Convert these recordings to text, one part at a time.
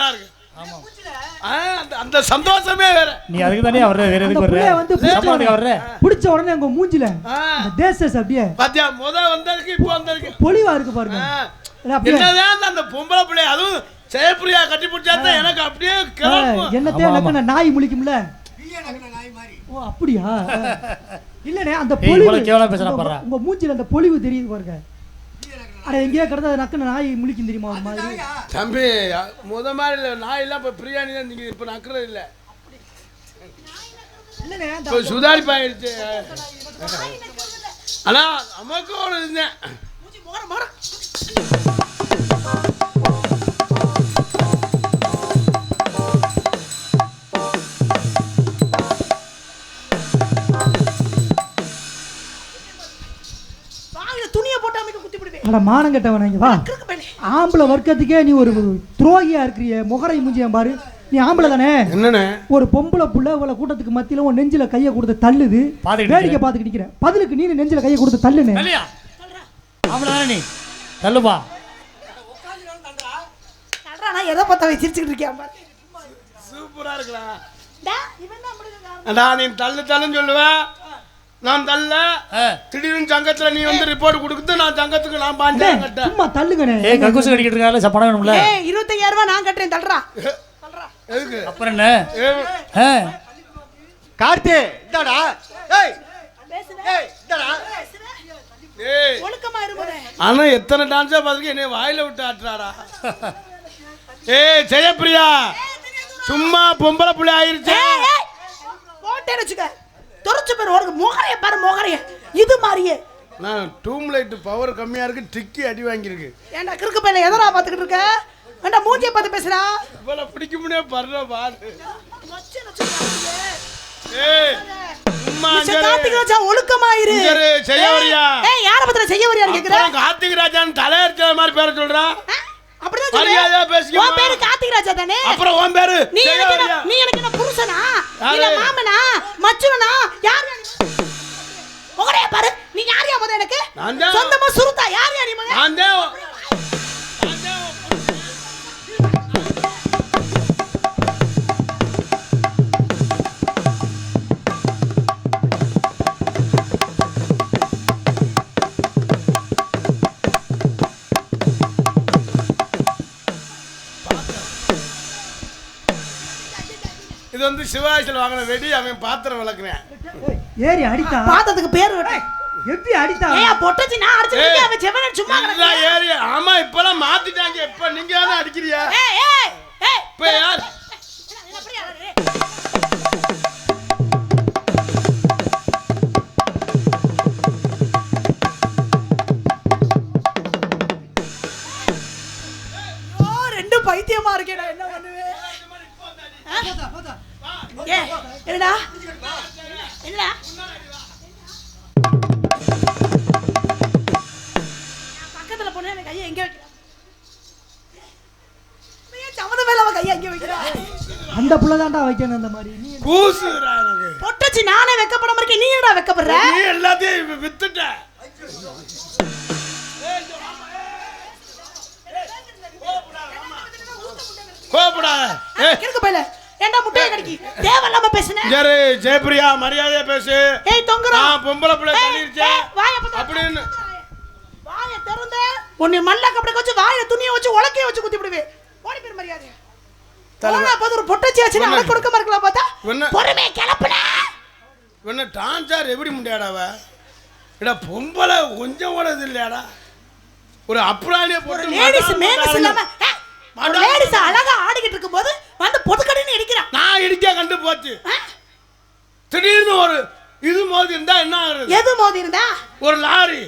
சூப்பரா இருக்கு. ஆமா அந்த சந்தோஷமே வேற. நீ அதுக்கு தானே வர்ற, வேற எதுக்கு வர்ற? வந்து வர்ற பிடிச்ச உடனே உங்க மூஞ்சில தேசஸ் அப்படியே பாத்தியா முத வந்ததுக்கு இப்போ வந்ததுக்கு பொலிவா இருக்கு பாருங்க. என்னதான் அந்த பொம்பளை பிள்ளை அதுவும் ஜெயப்பிரியா கட்டி பிடிச்சா எனக்கு அப்படியே என்னத்தையே எனக்கு நாய் முழிக்கும்ல. ஓ அப்படியா? இல்லனே அந்த பொலிவு கேவலமா பேசறான் பாரு. உங்க மூஞ்சில அந்த பொலிவு தெரியுது பாருங்க. அட எங்கேயே கிடந்தா நக்குன நாய் முழிக்கும் தெரியுமா ஒரு மாதிரி. தம்பி முத மாதிரி நாய் எல்லாம் இப்ப பிரியாணி தான் நீங்க இப்ப நக்குறது இல்ல. இல்லனே இப்ப சுதாரிப்பாயிருச்சு. ஆனா நமக்கு ஒரு இருந்தேன் மூஞ்சி மோர அட மானம் கெட்டவன் இங்க வா. ஆம்பளை வர்க்கத்துக்கே நீ ஒரு துரோகியா இருக்கிறிய. முகரை மூஞ்சியம் பாரு. நீ ஆம்பளை தானே? என்னண்ணே ஒரு பொம்பளை புள்ள இவ்வளோ கூட்டத்துக்கு மத்தியில உன் நெஞ்சில கையை கொடுத்து தள்ளுது. வேடிக்கை பார்த்துக்கிட்டு நிற்கிறேன். பதிலுக்கு நீ நெஞ்சில கையை கொடுத்து தள்ளுனே. ஆம்பளை தானே நீ? தள்ளுப்பா. எதை பார்த்தா சிரிச்சுக்கிட்டு இருக்கியா? சூப்பரா இருக்கலாம். நீ தள்ளு தள்ளுன்னு சொல்லுவேன். நான் தள்ள திடீர்னு சங்கத்துல நீ வந்து ரிப்போர்ட் கொடுத்து நான் சங்கத்துக்கு நான் பாஞ்சேன் கட்ட. சும்மா தள்ளுங்கனே. ஏய் கக்கூசு கடிக்கிட்டு இருக்கால சப்பன வேணும்ல. ஏய் 25000 ரூபாய் நான் கட்டறேன் தள்ளுடா. எதுக்கு? அப்புறம் என்ன? கார்த்தி இந்தாடா. ஏய் பேசுடா. ஏய் இந்தாடா. ஏய் ஒழுக்கமா இருமுடே. ஆனா எத்தனை டான்ஸா பாத்துக்க என்ன வாயில விட்டு ஆட்றாடா. ஏய் ஜெயப்பிரியா சும்மா பொம்பளை புள்ள ஆயிருச்சே. போட்டே வெச்சுக்க. தொரச்சு பேர் ஒரு மோகரைய பாரு மோகரைய. இது மாதிரியே நான் டூம் லைட் பவர் கம்மியா இருக்கு டிக்கி அடி வாங்கி இருக்கு. ஏண்டா கிறுக்கு பையல எதரா பாத்துக்கிட்டு இருக்க? ஏண்டா மூஞ்சிய பார்த்து பேசுறா. இவள பிடிக்கும்னே பர்ற பாரு. ஏய் சும்மா கார்த்திக் ராஜா ஒழுக்கமா இரு. செய்யவரியா? ஏய் யார பத்திர செய்யவரியா கேக்குற? கார்த்திக் ராஜான்னு தலையர்ச்ச மாதிரி பேர சொல்றா. அப்படிதான் சொல்ற. மரியாதையா பேசிக்க. உன் பேரு கார்த்திக் ராஜா தானே? அப்புறம் உன் பேரு செய்யவரியா? நீ எனக்கு என்ன புருஷனா? இல்ல மாமனா? மச்சுனா? யார் நீ? மோகரைய பாரு. நீ யாரியா முத எனக்கு? சொந்தமா சுருதா யாரியா நீ முத? நான் தான். இது வந்து சிவாஜில வாங்குற வெடி அவன் பாத்திரம் விளக்குறேன். ஏறி அடித்தா பாத்ததுக்கு பேர் விட்டு எப்படி அடித்தா? ஏய் பொட்டச்சி நான் அடிச்சிட்டேன். அவன் செவனன் சும்மா இல்ல ஏறி. ஆமா இப்பலாம் மாத்திட்டாங்க. இப்ப நீங்க தான அடிக்கறியா? ஏய் ஏய் ஏய் இப்ப யார்? என்ன அப்படியே ரெண்டு பைத்தியமா இருக்கேடா. என்ன பண்ணுவே? என்னடா என்னடா பக்கத்துல போனா அவன் கையை எங்க வைக்கிறான்? சம்மதம் மேல அவன் கையை எங்க வைக்கிறான்? அந்த புள்ள தான்டா வைக்கணும் அந்த மாதிரி. நீ பூசுறா எனக்கு. பொட்டச்சி நானே வெக்கப்படாம இருக்கேன். நீ என்னடா வெக்கப்படுற? நீ எல்லாத்தையும் வித்துட்ட. கோபப்படாத. கிறுக்கு பையல. ஏண்டா முட்டைய கடிக்கி? தேவல்லாம பேசுனே. ஜெரு ஜெயப்பிரியா மரியாதையா பேசு. ஏய் தொங்குறா. நான் பொம்பளை புள்ள சொல்லிருச்சே. வாயை பத்த. அப்படினு வாயை திறந்து உன்னை மல்ல கப்பட வச்சு வாயை துணியை வச்சு உலக்கைய வச்சு குத்தி விடுவே. ஓடி பேர் மரியாதை. தலவா பாத்து ஒரு பொட்டச்சி ஆச்சு அட கொடுக்க மார்க்கல பார்த்தா. பொறுமே கிளப்புன. என்ன டான்சர் எப்படி முண்டியாடாவ? இட பொம்பளை கொஞ்சம் கூட இல்லையாடா. ஒரு அப்ராணிய போட்டு லேடிஸ் மேனஸ் இல்லாம லேடிஸ் அழகா ஆடிக்கிட்டு இருக்கும்போது வந்து பொதுக்கடின்னு இடிக்கிறான். நான் இடிக்க கண்டு போச்சு. திடீர்னு ஒரு இது மோதி இருந்தா என்ன ஆகுறது? எது மோதி இருந்தா? ஒரு லாரி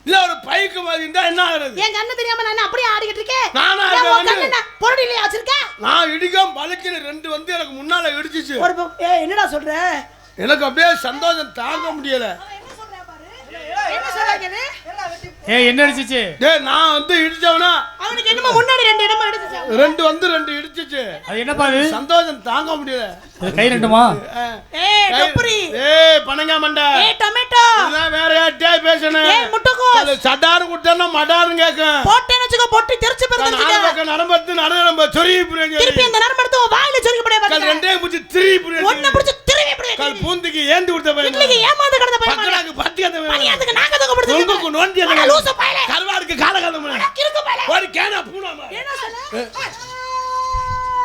இல்ல ஒரு பைக் மோதி இருந்தா என்ன ஆகுறது? என் கண்ணு தெரியாம நான் அப்படியே ஆடிக்கிட்டு இருக்கேன். நானா கண்ணு பொருடிலே வச்சிருக்கேன். நான் இடிக்காம பலக்கின ரெண்டு வந்து எனக்கு முன்னால இடிச்சிச்சு. என்னடா சொல்ற? எனக்கு அப்படியே சந்தோஷம் தாங்க முடியல. என்ன சொல்ற பாரு. என்ன சொல்றாங்க இது? ஏய் என்ன அடிச்சிச்சு? டேய் நான் வந்து இடிச்சவனா அவனுக்கு என்னமோ முன்னாடி ரெண்டு இடமா எடுத்துச்சு. ரெண்டு இடிச்சிச்சு. அது என்னப்பா இது? சந்தோஷம் தாங்க முடியல. இது கை ரெண்டுமா? ஏய் கப்புரி. ஏய் பனங்க மண்டை. ஏய் டொமேட்டோ. இதெல்லாம் வேற யார்ட்டே பேசணும். ஏய் முட்டைக்கோஸ். அது சடாரு குட்டனா மடாருன்னு கேக்கும். போட்டேன்னு வெச்சுக்கோ பொட்டி தெரிச்சு நாலு பறந்துச்சு. பக்கம் நரம்பத்து நரம்ப சொறி புரியங்க. திருப்பி அந்த நரம்பு எடுத்து வாயில சொருகி போடே கல் பாருங்க. ரெண்டே புடி திரி புரியங்க. ஒண்ணு புடிச்சு திருவி போடே. கல் பூந்திக்கு ஏந்து விட்ட பையன். இட்லிக்கு ஏமாந்து கடந்த பையன். பக்கடாக்கு பட்டி அந்த பையன். பனியாத்துக்கு நாங்க தூக்க போடுது. உங்களுக்கு நோண்டி அந்த லூசு பையலே. கருவாடுக்கு காலகாலம் கிறுக்கு பையலே. ஒரு கேனா பூனாமா. என்ன சொல்ல?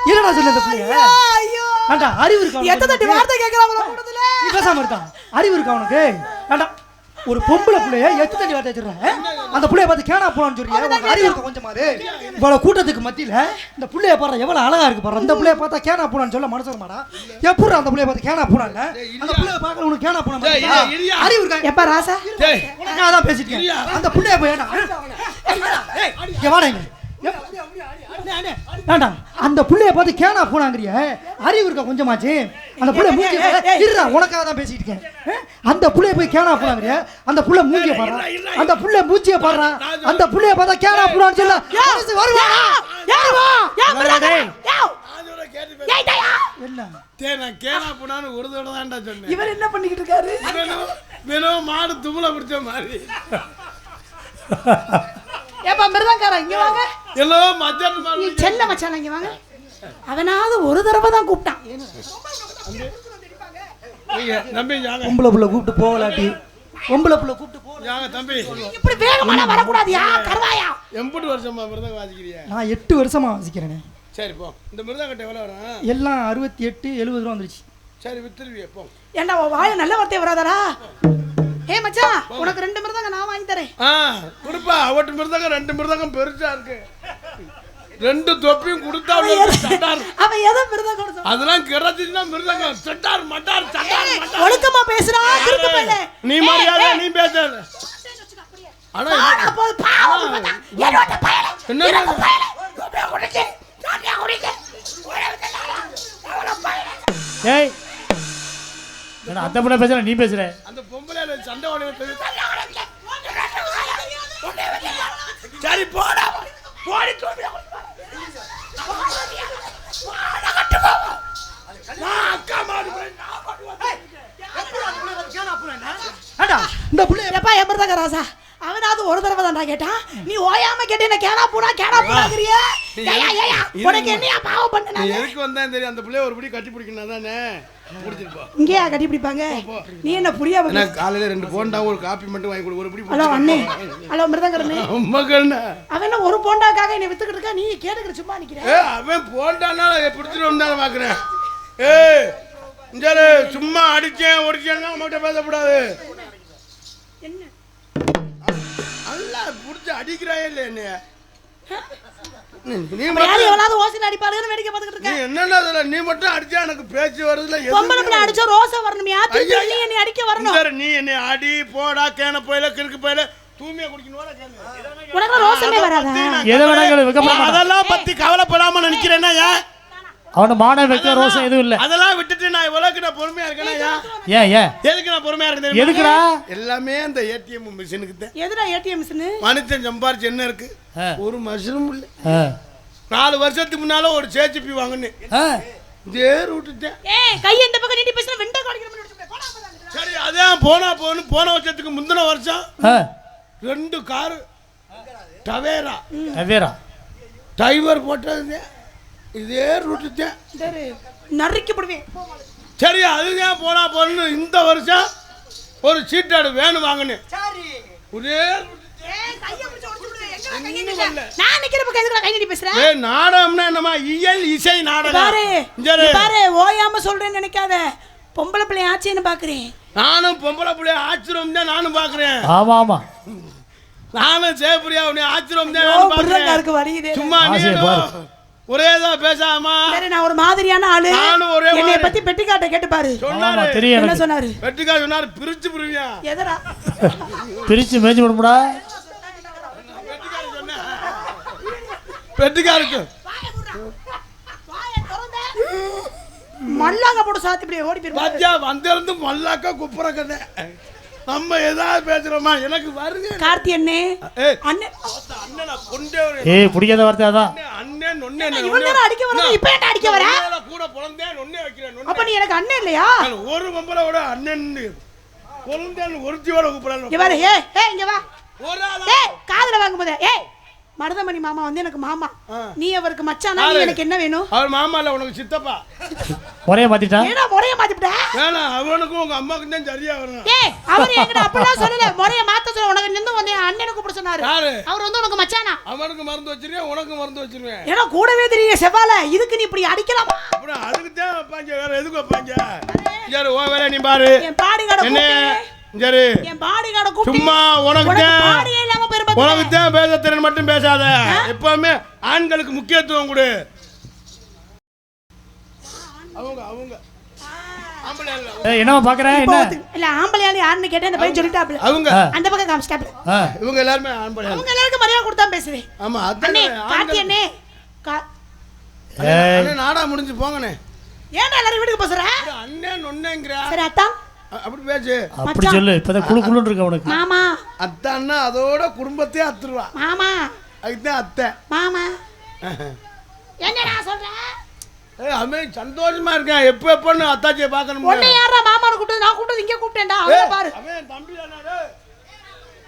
என்னடா சொன்ன இந்த புள்ளைய? ஐயோ. ஏண்டா அறிவு இருக்கா உனக்கு? எத்த தட்டி வார்த்தை கேக்குறாங்களோ கூடதுல. நீ பேசாம இருக்கான். அறிவு இருக்கா உனக்கு? ஏண்டா ஒரு பொம்பளை புள்ளைய எத்து தண்ணி வார்த்தை வச்சிடுற? அந்த புள்ளைய பார்த்து கேனா போலான்னு சொல்றியா? உனக்கு அறிவு இருக்கா கொஞ்சமாது? இவ்வளவு கூட்டத்துக்கு மத்தியில இந்த புள்ளைய பாரு எவ்வளவு அழகா இருக்கு பாரு. இந்த புள்ளைய பார்த்தா கேனா போலான்னு சொல்ல மனசு வரமாடா? எப்பறம் அந்த புள்ளைய பார்த்து கேனா போலாம்ல? அந்த புள்ளைய பார்க்க உனக்கு கேனா போலாம். அறிவு இருக்கா? எப்ப ராசா? டேய் உனக்காக தான் பேசிட்டு இருக்கேன். அந்த புள்ளைய போய் ஏண்டா இங்க வாடா இங்க. ஏண்டா அந்த புள்ளைய பார்த்து கேனா போனாங்கறிய? அறிவு இருக்கா கொஞ்சமாச்சு? அந்த புள்ளைய மூஞ்சி இருடா உனக்காக தான் பேசிட்டு இருக்கேன். அந்த புள்ளைய போய் கேனா போனாங்கறிய? அந்த புள்ள மூஞ்சிய பாரு. அந்த புள்ள மூஞ்சிய பாரு. அந்த புள்ளைய பார்த்தா கேனா போறான்னு சொல்ல மனசு வருவா? யாருவா? டேய். ஆஜோட கேட்டு ஏய் டயா. என்ன? டேய் நான் கேனா பூனான்னு ஒரு தடவை தான்டா சொன்னேன். இவர் என்ன பண்ணிக்கிட்டு இருக்காரு? வெறும் மாடு தும்ள பிடிச்ச மாதிரி. ஏப்பா மிருதங்காரா இங்க வாங்க. எல்லோ மச்சான் நீ மாதிரி. செல்ல மச்சான் இங்க வாங்க. அவனாவது ஒரு தடவை தான் கூப்பிட்டான். நீங்க தம்பி யாங்க. பொம்பளை புள்ள கூப்பிட்டு போகலாட்டி பொம்பளை புள்ள கூப்பிட்டு போகல. யாங்க தம்பி. இப்படி வேகமா வரக்கூடாதியா கருவாயா. எம்புட்டு வருஷமா மிருதங்க வாசிக்கிறியா? நான் 8 வருஷமா வாசிக்கிறேனே. சரி போ. இந்த மிருதங்கட்ட எவ்வளவு வரும்? எல்லாம் 68 70 ரூபா வந்துருச்சு. சரி வித்துருவியே போ. ஏண்டா உன் வாயில நல்ல வார்த்தை வராதடா. ஏய் மச்சான் உனக்கு 2 மிருதங்க நான் வாங்கி தரேன். குடுப்பா. அவட்டு மிருதங்க 2 மிருதங்கம் பெருசா இருக்கு. 2 தொப்பியும் கொடுத்தா சட்டார். அவன் எதை மிருதங்க கொடுத்தான்? அதெல்லாம் கிடச்சுன்னா மிருதங்கம் சட்டார் மட்டார் சட்டார் மட்டார். ஒழுக்கமா பேசுறா கிறுக்கு பையலே. நீ மரியாதை நீ பேசாத. ஆனா ஆனா போய் பாவம் பார்த்தா என்னோட பையலே. என்ன அப்படியே குடிக்க. அப்படியே குடிக்க. ஏய் என்ன அந்த புள்ள பேசுற நீ பேசுற? அந்த பொம்பளையில சண்டை ஓடுது. சரி போடா. போடி தூபி. நான் அக்கா மாடு போய் நான் பண்ணுவேன். ஏண்டா இந்த புள்ளைய எப்பா எம்பர்தாங்க ராசா அவனாவது ஒரு தடவை தான்டா கேட்டான். நீ ஓயாம கேட்டேன கேனா போனாங்கறிய. ஏயா ஏயா உனக்கு என்னையா பாவம் பண்ண நீ நான்? எதுக்கு வந்தா தெரியும்? அந்த புள்ளைய ஒரு புடி கட்டி பிடிக்கணும் தானே. பிடிச்சிட்டு போ. இங்கேயா கட்டி பிடிப்பாங்க? நீ என்ன புரியா நான் காலையில 2 போண்டா ஒரு காபி மட்டும் வாங்கி கொடு. ஒரு புடி. ஹலோ அண்ணே. ஹலோ மிருதங்கரனே. உம்மகண்ணா. அவன் என்ன ஒரு போண்டாக்காக என்னை வித்துக்கிட்டு இருக்கா? நீ கேட்டுக்கிற சும்மா நிக்கிற. அவன் போண்டானா பிடிச்சிட்டு வந்தானே பாக்குறேன். ஏய் இஞ்சாரு சும்மா அடிச்சேன் ஒடிச்சேன்னா உங்ககிட்ட பேசக்கூடாது. என்ன அல்ல புடிச்சு அடிக்கிறாயே இல்ல என்னைய. நீ யாரு எவனாவது ஓசில அடிப்பாளுன்னு வேடிக்கை பார்த்துக்கிட்டு நீ இருக்க. என்னன்னா அதுல நீ மட்டும் அடிச்சா எனக்கு பேச்சு வருதுல. பொம்பளை பிள்ளை அடிச்சா ரோசா வரணுமியா? திருப்பி நீ என்னை அடிக்க வரணும். இஞ்சாரு நீ என்னை அடி போடா கேன போயில கிறுக்கு போயில தூமியா குடிக்கணும்ல கேளு. உனக்கு ரோசமே வராதா? எதை வேணாலும் வெக்கப்பட அதெல்லாம் பத்தி கவலைப்படாம நினைக்கிறேன்னா ஏன்? அவன மான வெக்க ரோசம் எதுவும் இல்ல. அதெல்லாம் விட்டுட்டு நான் இவ்வளவுக்கு நான் பொறுமையா இருக்கேனா? ஏன் ஏன் எதுக்கு நான் பொறுமையா இருக்கேன் தெரியுமா? எதுக்குடா? எல்லாமே அந்த ஏடிஎம் மிஷினுக்கு தான். எதுடா ஏடிஎம் மிஷின்? மனுஷன் சம்பாரிச்சு என்ன இருக்கு? ஒரு மஷ்ரூம் இல்ல. 4 வருஷத்துக்கு முன்னால ஒரு சேச்சிப்பி வாங்குனேன். இதே ரூட்டுட்டேன். ஏய் கை இந்த பக்கம் நீட்டி பேசினா வெண்ட காடிக்கிற மாதிரி அடிச்சு போடா போடா. சரி அதான் போன வருஷத்துக்கு முந்தின வருஷம் 2 கார் டவேரா டவேரா டிரைவர் போட்டது இதே ரூட்டுட்டேன். சரி நறுக்கி போடுவேன். சரி அதுதான் போன்னு இந்த வருஷம் ஒரு சீட்டாடு வேணும் வாங்கினேன். ஒரே நான் நிக்கிற பக்கம் எதுக்கு கை நீட்டி பேசுற? ஏய் நாடகம்னா என்னமா? இயல் இசை நாடகம். பாரு ஓயாம சொல்றேன்னு நினைக்காத. பொம்பளை பிள்ளை ஆச்சேன்னு பாக்குறேன். நானும் பொம்பளை பிள்ளை ஆச்சிரம் தான் நானும் பாக்குறேன். ஆமா ஆமா நானும் ஜெயபிரியா உன்னை ஆச்சிரம் தான் நானும் பாக்குறேன். சும்மா நீ ஒரேதான் பேசாமா. சரி நான் ஒரு மாதிரியான ஆளு. நானும் ஒரே மாதிரி. என்னைய பத்தி பெட்டிக்காட்ட கேட்டு பாரு. சொன்னாரு தெரியும். என்ன சொன்னாரு? பெட்டிக்கார சொன்னாரு பிரிச்சு புரிவியா? எதடா பிரிச்சு மேய்ச்சி விடுமுடா. பெட்டிக்காருக்கு மல்லாங்க போட்டு சாத்தி இப்படி ஓடி போயிரு. பாத்தியா வந்திருந்து மல்லாக்க குப்புற கதை. நம்ம ஏதாவது பேசுறோமா எனக்கு வருங்க கார்த்தி அண்ணே ஏய் அண்ணே அண்ணனா கொண்டே ஒரு ஏய் பிடிக்காத வார்த்தை அதான். அண்ணன் நொண்ணே இவன் தான அடிக்க வரா இப்போ ஏன்டா அடிக்க வரா கூட பொளந்தே நொண்ணே வைக்கிறேன் அப்ப நீ எனக்கு அண்ணன் இல்லையா ஒரு பொம்பளோட அண்ணன் பொளந்தேன் ஒருத்தியோட கூப்பிடலாம் இங்க வர ஏய் இங்க வா ஒரு ஆளா ஏய் காதுல வாங்கும்போது ஏய் மருதமணி மாமா வந்து எனக்கு மாமா நீ அவருக்கு மச்சானா நீ எனக்கு என்ன வேணும் அவர் மாமா இல்ல உனக்கு சித்தப்பா ஒரே மாத்திட்டான். ஏடா முறைய மாத்திட்டா வேணா அவனுக்கும் உங்க அம்மாக்கு தான் சரியா வரணும் ஏய் அவர் எங்கடா அப்படிலாம் சொல்லல முறைய மாத்த சொல்ல உனக்கு நின்னு வந்து அண்ணனை கூப்பிட சொன்னாரு யாரு அவர் வந்து உனக்கு மச்சானா அவனுக்கு மருந்து வச்சிருக்கேன் உனக்கு மருந்து வச்சிருவேன் ஏடா கூடவே தெரியல செவால இதுக்கு நீ இப்படி அடிக்கலாமா அப்புறம் அதுக்கு தான் வைப்பாங்க வேற எதுக்கு வைப்பாங்க சரி ஓ வேற நீ பாரு என் பாடிகாட என்ன கூப்பிட்டு சரி என் பாடிகாட கூப்பிட்டு சும்மா உனக்கு தான் பாடியே இல்லாம பெருமை உனக்கு தான் பேச திறன் மட்டும் பேசாத எப்பவுமே ஆண்களுக்கு முக்கியத்துவம் கொடு அவங்க அவங்க ஆம்பளை இல்ல ஏய் என்னமா பாக்குறேன் என்ன? இல்ல ஆம்பளையால யாருன்னு கேட்டா இந்த பையன் சொல்லிட்டாப்ல அவங்க அந்த பக்கம் காமிச்சிட்டாப்ல இவங்க எல்லாரும் ஆம்பளை அவங்க எல்லாருக்கும் மரியாதை கொடுத்தா பேசுவேன் ஆமா அண்ணே அதான் கார்த்தி அண்ணே அண்ணே நாடா முடிஞ்சு போங்கண்ணே ஏன்டா எல்லாரும் வீட்டுக்கு போற அண்ணன் ஒன்னேங்கற சரி அத்தா அப்படி பேசு அப்படி சொல்லு இப்பதான் குளு குளுன்னு இருக்கு அவனுக்கு. மாமா அத்தான்னா அதோட குடும்பத்தையே அத்துருவா மாமா அதுதான் அத்தை மாமா என்னடா சொல்ற ஏய் அவன் சந்தோஷமா இருக்கான் எப்ப எப்பன்னு அத்தாச்சியை பார்க்கணும் உன்னை யாரா மாமான்னு கூப்பிட்டது நான் கூப்பிட்டது இங்க கூப்பிட்டேன்டா அவளை பாரு அவன் தம்பி தானே டேய்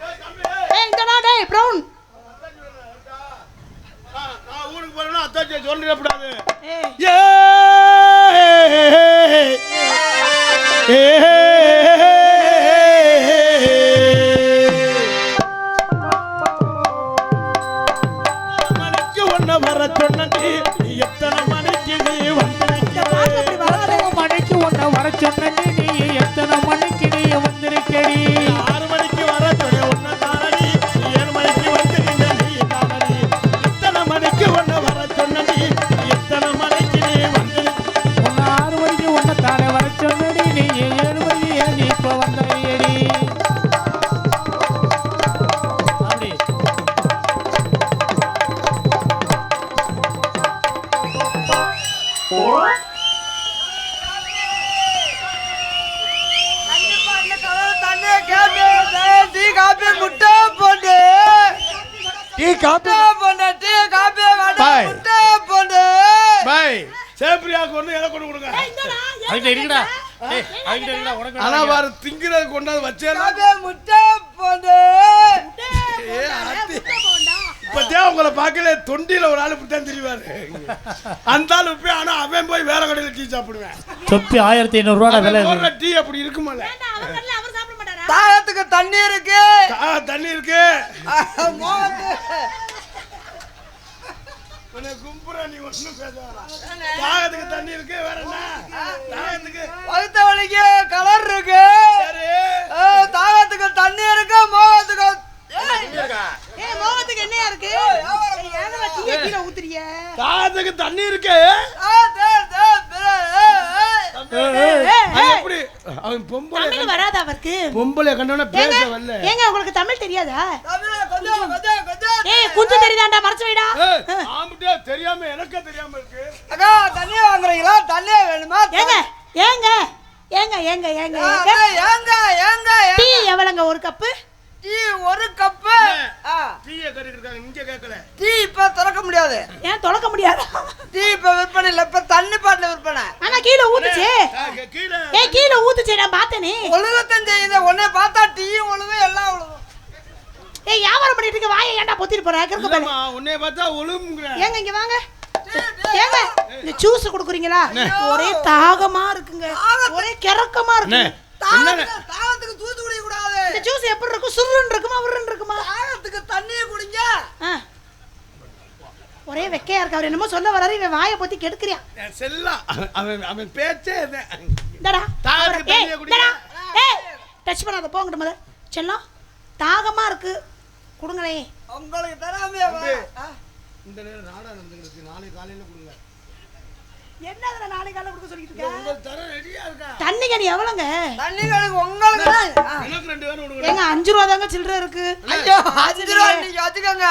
ஏய் தம்பி ஏய் இந்தடா டேய் பிரவுன் நான் ஊருக்கு போறேன்னா அத்தாச்சியை சொல்லிடக்கூடாது ஏய் மணிக்கு ஒன்ன வர சொன்னி எத்தனை மணிக்கு நீ மணிக்கு ஒன்ன வர சொன்ன நீ எத்தனை மணிக்கு நீ வந்திருக்கடி 6 மணிக்கு வர சொன்ன ஒன்ன தானடி 7 மணிக்கு வந்து நீ தானடி எத்தனை மணிக்கு ஒன்ன வர சொன்ன நீ எத்தனை மணிக்கு நீ வந்து உன்னை 6 மணிக்கு ஒன்ன தானே வர சொன்னடி நீ 7 மணிக்கு நீ இப்ப வந்தடி அப்படி பாய் சேப்ரியாக்கு ஒண்ணு எதை கொண்டு கொடுங்க இந்தடா அதுகிட்ட இருக்குடா. ஏய் அதுகிட்ட இருக்குடா உனக்கு ஆனா பாரு திங்கிறது கொண்டாந்து வச்சேன் இப்பதான் உங்களை பார்க்கல தொண்டியில ஒரு ஆளு இப்படித்தான் தெரிவாரு அந்த ஆளு போய் ஆனா அவன் போய் வேற கடையில டீ சாப்பிடுவேன் தொப்பி 1500 ரூபாய் விலை போடுற டீ அப்படி இருக்குமல்ல அவர் கடல அவர் சாப்பிட மாட்டாரா தாகத்துக்கு தண்ணி இருக்கு தண்ணி இருக்கு மோகத்து உன்னை கும்புற நீ ஒண்ணும் பேசாதடா தாகத்துக்கு தண்ணி இருக்கு வேற என்ன தாகத்துக்கு வகுத்த வலிக்கு கலர் இருக்கு சரி தாகத்துக்கு தண்ணி இருக்கு மோகத்துக்கு ஏய் மோகத்துக்கு என்னையா இருக்கு ஏன்டா டீ கீழ ஊத்துறிய தாகத்துக்கு தண்ணி இருக்கு அது எப்படி அவன் தமிழ் வராதா அவருக்கு பொம்பளை கண்டவன பேச வரல ஏங்க உங்களுக்கு தமிழ் தெரியாதா ஏய் குஞ்சு தெரியாதாண்டா மறைச்சு வைடா ஆம்பிட்டே தெரியாம எனக்கே தெரியாம இருக்கு அக்கா தண்ணி வாங்குறீங்களா தண்ணி வேணுமா ஏங்க ஏங்க ஏங்க ஏங்க ஏங்க ஏங்க ஏங்க டீ எவ்வளவுங்க ஒரு கப்பு டீ ஒரு கப்பு டீயை கட்டிட்டு இருக்காங்க இங்க கேட்கல டீ இப்ப திறக்க முடியாது ஏன் தொலைக்க முடியாதா டீ இப்ப விற்பனை இல்ல இப்ப தண்ணி பாட்டில் விற்பனை ஆனா கீழ ஊத்துச்சே கீழே ஏய் கீழ ஊத்துச்சே நான் பார்த்தேனே ஒழுங்கத்தான் செய்யுது உன்னை பார்த்தா டீயும் ஒழுங்கு எல்லாம் ஒழுங்கும் ஏய் வியாபாரம் பண்ணிட்டு இருக்க வாயை ஏன்டா பொத்திட்டு போற கிறுக்கு பேல உன்னை பார்த்தா ஒழுங்குற ஏங்க இங்க வாங்க ஏங்க இந்த ஜூஸ் குடுக்குறீங்களா ஒரே தாகமா இருக்குங்க ஒரே கிறக்கமா இருக்கு தாகத்துக்கு தூத்து குடிக்க கூடாது இந்த ஜூஸ் எப்படி இருக்கும் சுருன்னு இருக்குமா உருன்னு இருக்குமா தாகத்துக்கு தண்ணியை குடிங்க ஒரே வெக்கையா இருக்கு அவர் என்னமோ சொல்ல வராரு இவன் வாயை பொத்தி கெடுக்குறியா செல்லா அவன் பேச்சே இந்தடா தாகத்துக்கு தண்ணியை குடிங்க. ஏய் டச் பண்ணாத போங்கட்டு மத செல்லம் தாகமா இருக்கு கொடுங்களே உங்களுக்கு தராமையா இந்த நேரம் நாடா நடந்துருக்கு நாளை காலையில கொடுங்க என்னதுல நாளை காலையில கொடுக்க சொல்லிட்டு இருக்க உங்களுக்கு தர ரெடியா இருக்கா தண்ணி கனி எவ்வளவுங்க தண்ணி கணக்கு உங்களுக்கு எனக்கு 2 பேரும் கொடுங்க ஏங்க 5 ரூபா தாங்க சில்லற இருக்கு ஐயோ 5 ரூபா நீங்க வச்சுக்கோங்க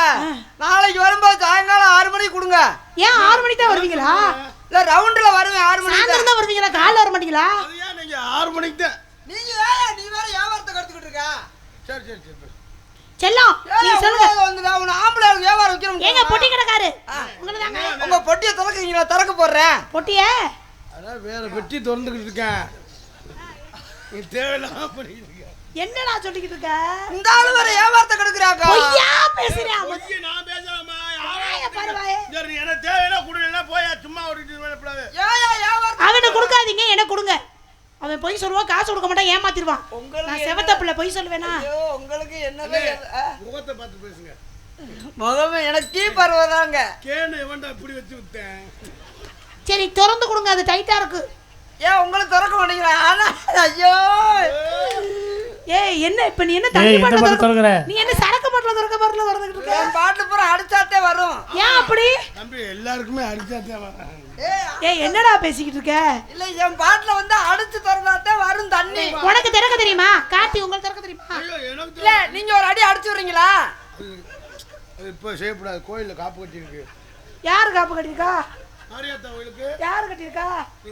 நாளைக்கு வரும்போது சாயங்காலம் 6 மணிக்கு கொடுங்க ஏன் 6 மணிக்கு தான் வருவீங்களா இல்ல ரவுண்ட்ல வருவேன் 6 மணிக்கு சாயந்தரம் தான் வருவீங்களா காலைல வர மாட்டீங்களா அது ஏன் நீங்க 6 மணிக்கு தான் நீ வேற வியாபாரத்தை கத்துக்கிட்டு இருக்க சரி சரி சரி செல்லம் நீ சொல்லுங்க வந்து நான் உன்னை ஆம்பளை ஆளுக்கு வியாபாரம் வைக்கிறோம். ஏங்க பொட்டி கடைக்காரு உங்களுக்கு தாங்க உங்க பொட்டியை திறக்கிறீங்களா? திறக்க போடுறேன். பொட்டிய அதான் வேற பெட்டி திறந்துக்கிட்டு இருக்கேன். நீ தேவையில்லாம பண்ணிக்கிட்டு இருக்க. என்னடா சொல்லிக்கிட்டு இருக்க? இந்த ஆளு வேற வியாபாரத்தை கெடுக்குறாங்க. பொய்யா பேசுறியா? பொய்யை நான் பேசலாமா? வாயை பாரு வாயை. சரி நீ என்ன தேவையில்ல குடுல போயா சும்மா ஓடிட்டு வரப்படாது. ஏயா வியாபாரம் அவனை கொடுக்காதீங்க, எனக்கு கொடுங்க. அவன் பொய் சொல்லுவான், காசு கொடுக்க மாட்டான், ஏமாத்திடுவான். உங்களுக்கு நான் செவத்த பிள்ளை பொய் சொல்லுவேனா? ஐயோ உங்களுக்கு என்னவே முகத்தை பார்த்து பேசுங்க. முகமே எனக்கு கீப்பர் வராங்க. கேனு எவன்டா இப்படி வச்சு விட்டேன். சரி திறந்து கொடுங்க, அது டைட்டா இருக்கு. ஏன் உங்களுக்கு திறக்க மாட்டேங்கிறா? ஆனா ஐயோ ஏய் என்ன இப்ப நீ என்ன தண்ணி எந்த பாட்டில பக்கம் திறக்குற? நீ என்ன சரக்கு பாட்டில திறக்க பாட்டில வரதுக்கிட்டு இருக்க? என் பாட்டு பூரா அடிச்சாத்தே வரும். ஏன் அப்படி? தம்பி எல்லாருக்குமே அடிச்சா தேவை. ஏய் என்னடா பேசிக்கிட்டு இருக்க? இல்ல என் பாட்டுல வந்து அடிச்சு திறந்தாத்தே வரும் தண்ணி. உனக்கு திறக்க தெரியுமா? கார்த்தி உங்களுக்கு திறக்க தெரியுமா? ஐயோ எனக்கு இல்ல நீங்க ஒரு அடி அடிச்சு விடுறீங்களா? அது இப்போ செய்யக்கூடாது. கோயில்ல காப்பு கட்டி இருக்கு. யாரு காப்பு கட்டிருக்கா? மாரியாத்தா கோயிலுக்கு யாரு கட்டிருக்கா?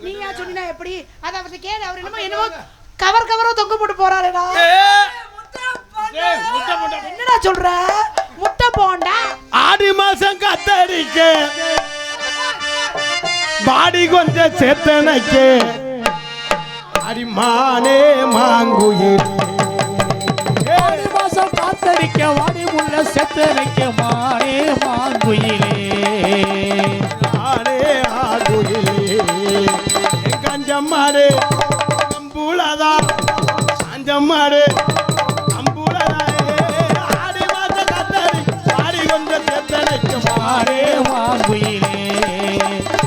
நீங்க சொன்னீனா எப்படி? அத அவர்ட்ட கேளு. அவர் என்னமோ கவரா தொங்க போட்டு போறாருடா. ஏய் முட்டை முட்டை என்னடா சொல்ற? முட்டை போண்டா. ஆடி மாசம் கத்தரிக்க பாடி கொஞ்சம் சேத்தனைக்கு அடிமானே மாங்குயில் ஆடி மாசம் காத்தடிக்க வாடி முள்ள செத்தரைக்க மானே மாங்குயிலே ஆனே ஆகுயிலே கஞ்சம்மாடு கம்பூலதா அஞ்சம்மாடு கம்பூலதா ஆடி மாசம் கத்தரி பாடி கொஞ்சம் சேத்தனைக்கு மானே மாங்குயிலே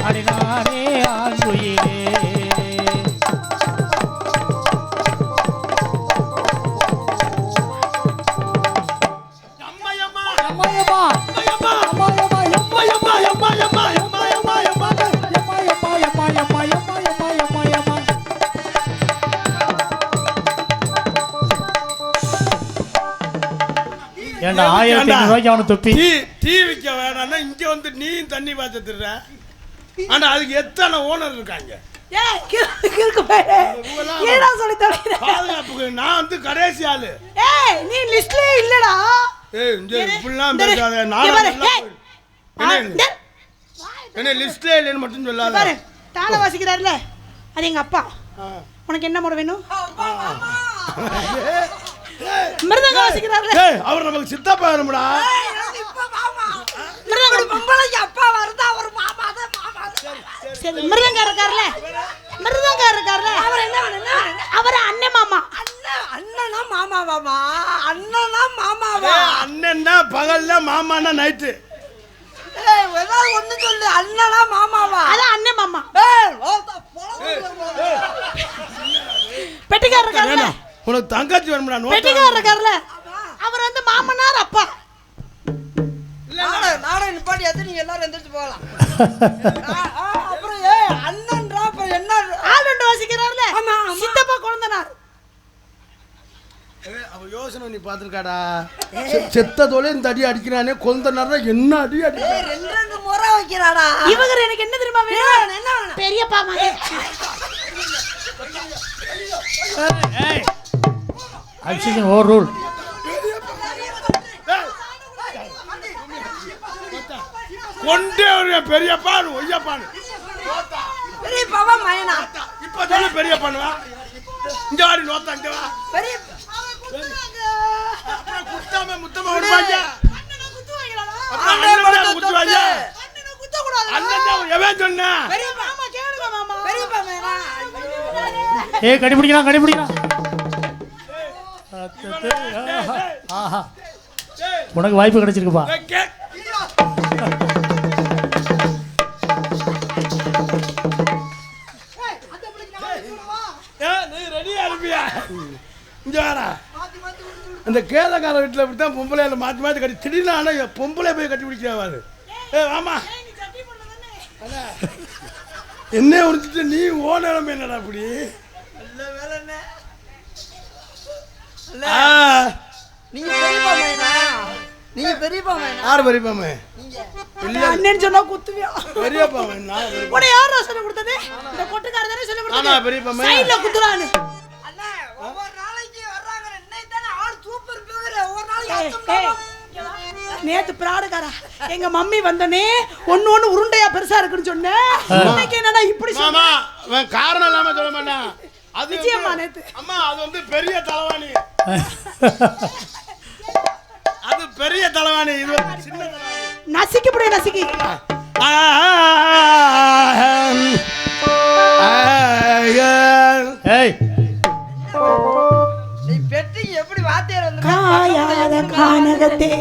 அடி நானே ஆங்குயிலே அம்மையம்மா அம்மாயம்மா அம்மையம்மா அம்மாயம்மா அம்மையம்மா அம்மையம்மா அம்மையம்மா அம்மையம்மா ஏண்டா 1500 அவனு தொப்பி டீ விற்க வேணாம்னா இங்க வந்து நீயும் தண்ணி பாய்ச்ச திடுற. ஆனா அதுக்கு எத்தனை ஓனர் இருக்காங்க. ஏய் கிறுக்கு பாரு. ஏடா சொல்லி தரீங்க? பாதுகாப்புக்கு நான் வந்து கடைசி ஆளு. ஏய் நீ லிஸ்ட்ல இல்லடா. ஏய் இங்க இப்படிலாம் பேசாத. நான் என்ன லிஸ்ட்ல இல்லைன்னு மட்டும் சொல்லாத. பாரு தாள வாசிக்கிறார்ல அது எங்க அப்பா. உனக்கு என்ன முறை வேணும்? மிருதங்க வாசிக்கிறார்ல. ஏய் அவர் நமக்கு சித்தப்பா வேணும்டா. மிருதங்க பொம்பளைக்கு அப்பா வருதா ஒரு மாமா தான் மாமா. சரி மிருதங்க இருக்கார்ல. அவர் என்ன அவர் அண்ணன் மாமா. அண்ணனா மாமாவாமா? அண்ணனா மாமாவா? அண்ணன்னா பகல்ல மாமான்னா நைட்டு. ஏய் ஏதாவது ஒண்ணு சொல்லு. அண்ணனா மாமாவா? அதான் அண்ணன் மாமா. ஏய் ஓதா போல. பெட்டிக்காரர் இருக்கார்ல. உனக்கு தங்கச்சி வேணும்டா. பெட்டிக்காரர் இருக்கார்ல. அவர் வந்து மாமனார் அப்பா. நானே நிப்பாட்டி எடுத்து நீங்க எல்லாரும் எந்திரிச்சு போகலாம். அப்புறம் ஏய் அண்ணன்றா அப்புறம் என்ன? ஆள் ரெண்டு வாசிக்கிறார்ல. சித்தப்பா குழந்தனார். அவ யோசனை நீ பாத்துருக்காடா. செத்ததோல இந்த அடி அடிக்கிறானே கொந்த நேரம் என்ன அடி அடிக்கிறான். ரெண்டு ரெண்டு முறை வைக்கிறாடா. இவங்க எனக்கு என்ன தெரியுமா வேணும்? என்ன வேணும்? பெரியப்பா மகன். ஏய் அக்ஷன் ஓவர் ரூல் கொண்டே ஒரு பெரியப்பான் ஒய்யப்பான். பெரியப்பாவா மயனா? இப்ப சொல்லு பெரியப்பானுவா. இங்க வாடி நோத்தா இங்க வா. பெரிய அப்புறம் குத்தாம முத்தமா விடுவாங்க. அண்ணனை குத்துவாங்களாடா? அப்புறம் அண்ணன் குத்துவாங்க. அண்ணனை குத்த கூடாது. அண்ணன் எவன் சொன்னா? பெரியப்பா மாமா கேளுங்க மாமா. பெரியப்பா மயனா? ஏய் கடிபிடிக்கலாம் ஆஹா உனக்கு வாய்ப்பு கிடைச்சிருக்குப்பா. நீ ரெடியா இருப்பியா? இங்க வாடா. அந்த கேதக்கார வீட்டுல இப்படித்தான் பொம்பளையில மாத்தி மாத்தி கட்டி திடீர்னு ஆனா பொம்பளை போய் கட்டி பிடிக்கிறாரு. ஏ ஆமா என்ன உடிச்சிட்டு நீ ஓ நிலைமை என்னடா அப்படி? நீங்க பெரியப்பா மயனா? நீங்க பெரியப்பா மயனா? யார் பெரியப்பாமே? அண்ணன் சொன்னா குத்துவியா? பெரியப்பாமே உன்னை யாரா சொல்லி கொடுத்தது? இந்த கொட்டுக்காரர் தானே சொல்லி கொடுத்தது. பெரியப்பாமே சைடுல குத்துறானு. அண்ணா ஒவ்வொரு நாளைக்கு வர்றாங்க. இன்னைக்கு தானே ஆள் சூப்பர் நேத்து பிராடுகாரா எங்க மம்மி வந்தனே ஒண்ணு உருண்டையா பெருசா இருக்குன்னு சொன்னேன். இன்னைக்கு என்னடா இப்படி மாமா அவன் காரணம் இல்லாம சொல்ல மாட்டான். அது நிச்சயமா நேத்து அம்மா அது வந்து பெரிய தலைவாணி. அது பெரிய தலைவாணி, இது வந்து சின்ன தலைவாணி. நசிக்கி புடி நசிக்கி. ஏய் நீ பெட்டிக்கு எப்படி வாத்தியார் வந்து காயாத கானகத்தே.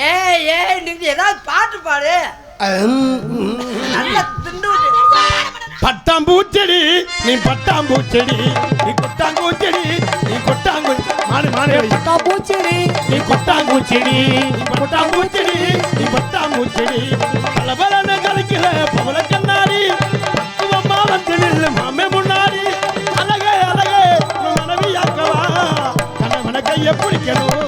ஏய் நீங்க ஏதாவது பாட்டு பாடு. நல்லா திண்டு பட்டாம்பூச்செடி நீ பட்டாம்பூச்செடி நீ கொட்டாங்கூச்செடி நீ கொட்டாங்கூ மாடு பட்டாம்பூச்செடி நீ கொட்டாங்கூச்செடி நீ பட்டாம்பூச்செடி நீ பட்டாம்பூச்செடி பலபலன கலக்கிற பவள கண்ணாடி பக்குவமா வந்து நில்லு மாமே முன்னாடி அழகே அழகே மனைவியாக்கவா கணவன கையை பிடிக்கணும்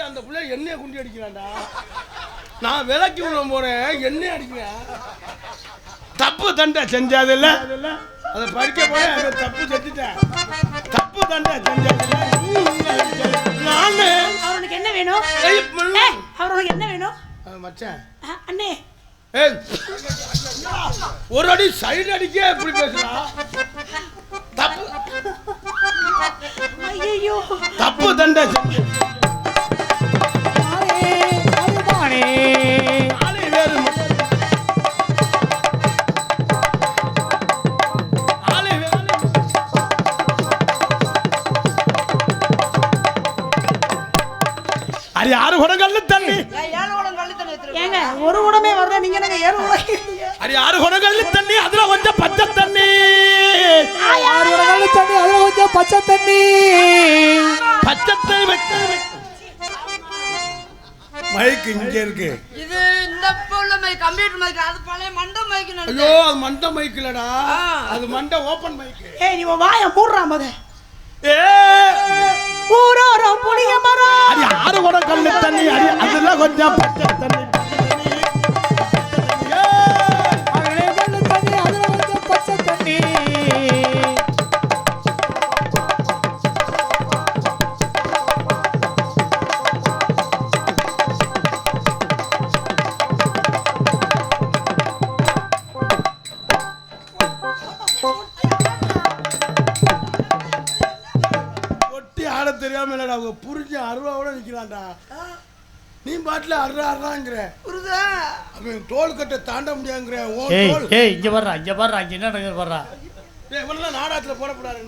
அந்த புள்ள எண்ணெய் குண்டி அடிக்கிறான்டா. நான் விலைக்கு விட போறேன், எண்ணெய் அடிக்கிறேன். தப்பு தண்டை செஞ்சதில்ல, அதை படிக்க போறேன், அதை தப்பு செஞ்சுட்டேன். தப்பு தண்டை செஞ்சதில்ல. நானு அவனுக்கு என்ன வேணும்? அவனுக்கு என்ன வேணும்? மச்சான் அண்ணே ஒரு அடி சைடு அடிக்க எப்படி பேசுறா? தப்பு ஐயோ தப்பு தண்டை செஞ்சு யாரு குடங்கள்ல தண்ணி ஏங்க ஒரு குடமே வருதா? நீங்க என்னங்க 7 குடம்? அது யாரு குடங்கள்ல தண்ணி, அதுல கொஞ்சம் பச்சை தண்ணி. யாரு குடங்கள்ல தண்ணி, அதுல கொஞ்சம் பச்சை தண்ணி. பச்சை தண்ணி மைக் இங்க இருக்கு. இது இந்த உள்ள மைக், கம்ப்யூட்டர் மைக். அது பழைய மண்ட மைக். ஐயோ அது மண்ட மைக் இல்லடா, அது மண்ட ஓபன் மைக். ஏய் நீ வாயை மூடுறா மொத. ஊரோரோ புளிய மரம். அது யாரு குடங்கள்ல தண்ணி, அதுல கொஞ்சம் பச்சை தண்ணி. தெரியாம இல்லடா, அவங்க புரிஞ்ச அருவாவோட நிக்கிறான்டா. நீ பாட்டுல அருறாங்கிற அவன் தோல் கட்ட தாண்ட முடியாங்கிற. இங்க வர்றா இங்க வர்றா இங்க என்ன நடக்குது வர்றா. இவனெல்லாம் நாடகத்துல போடக்கூடாது.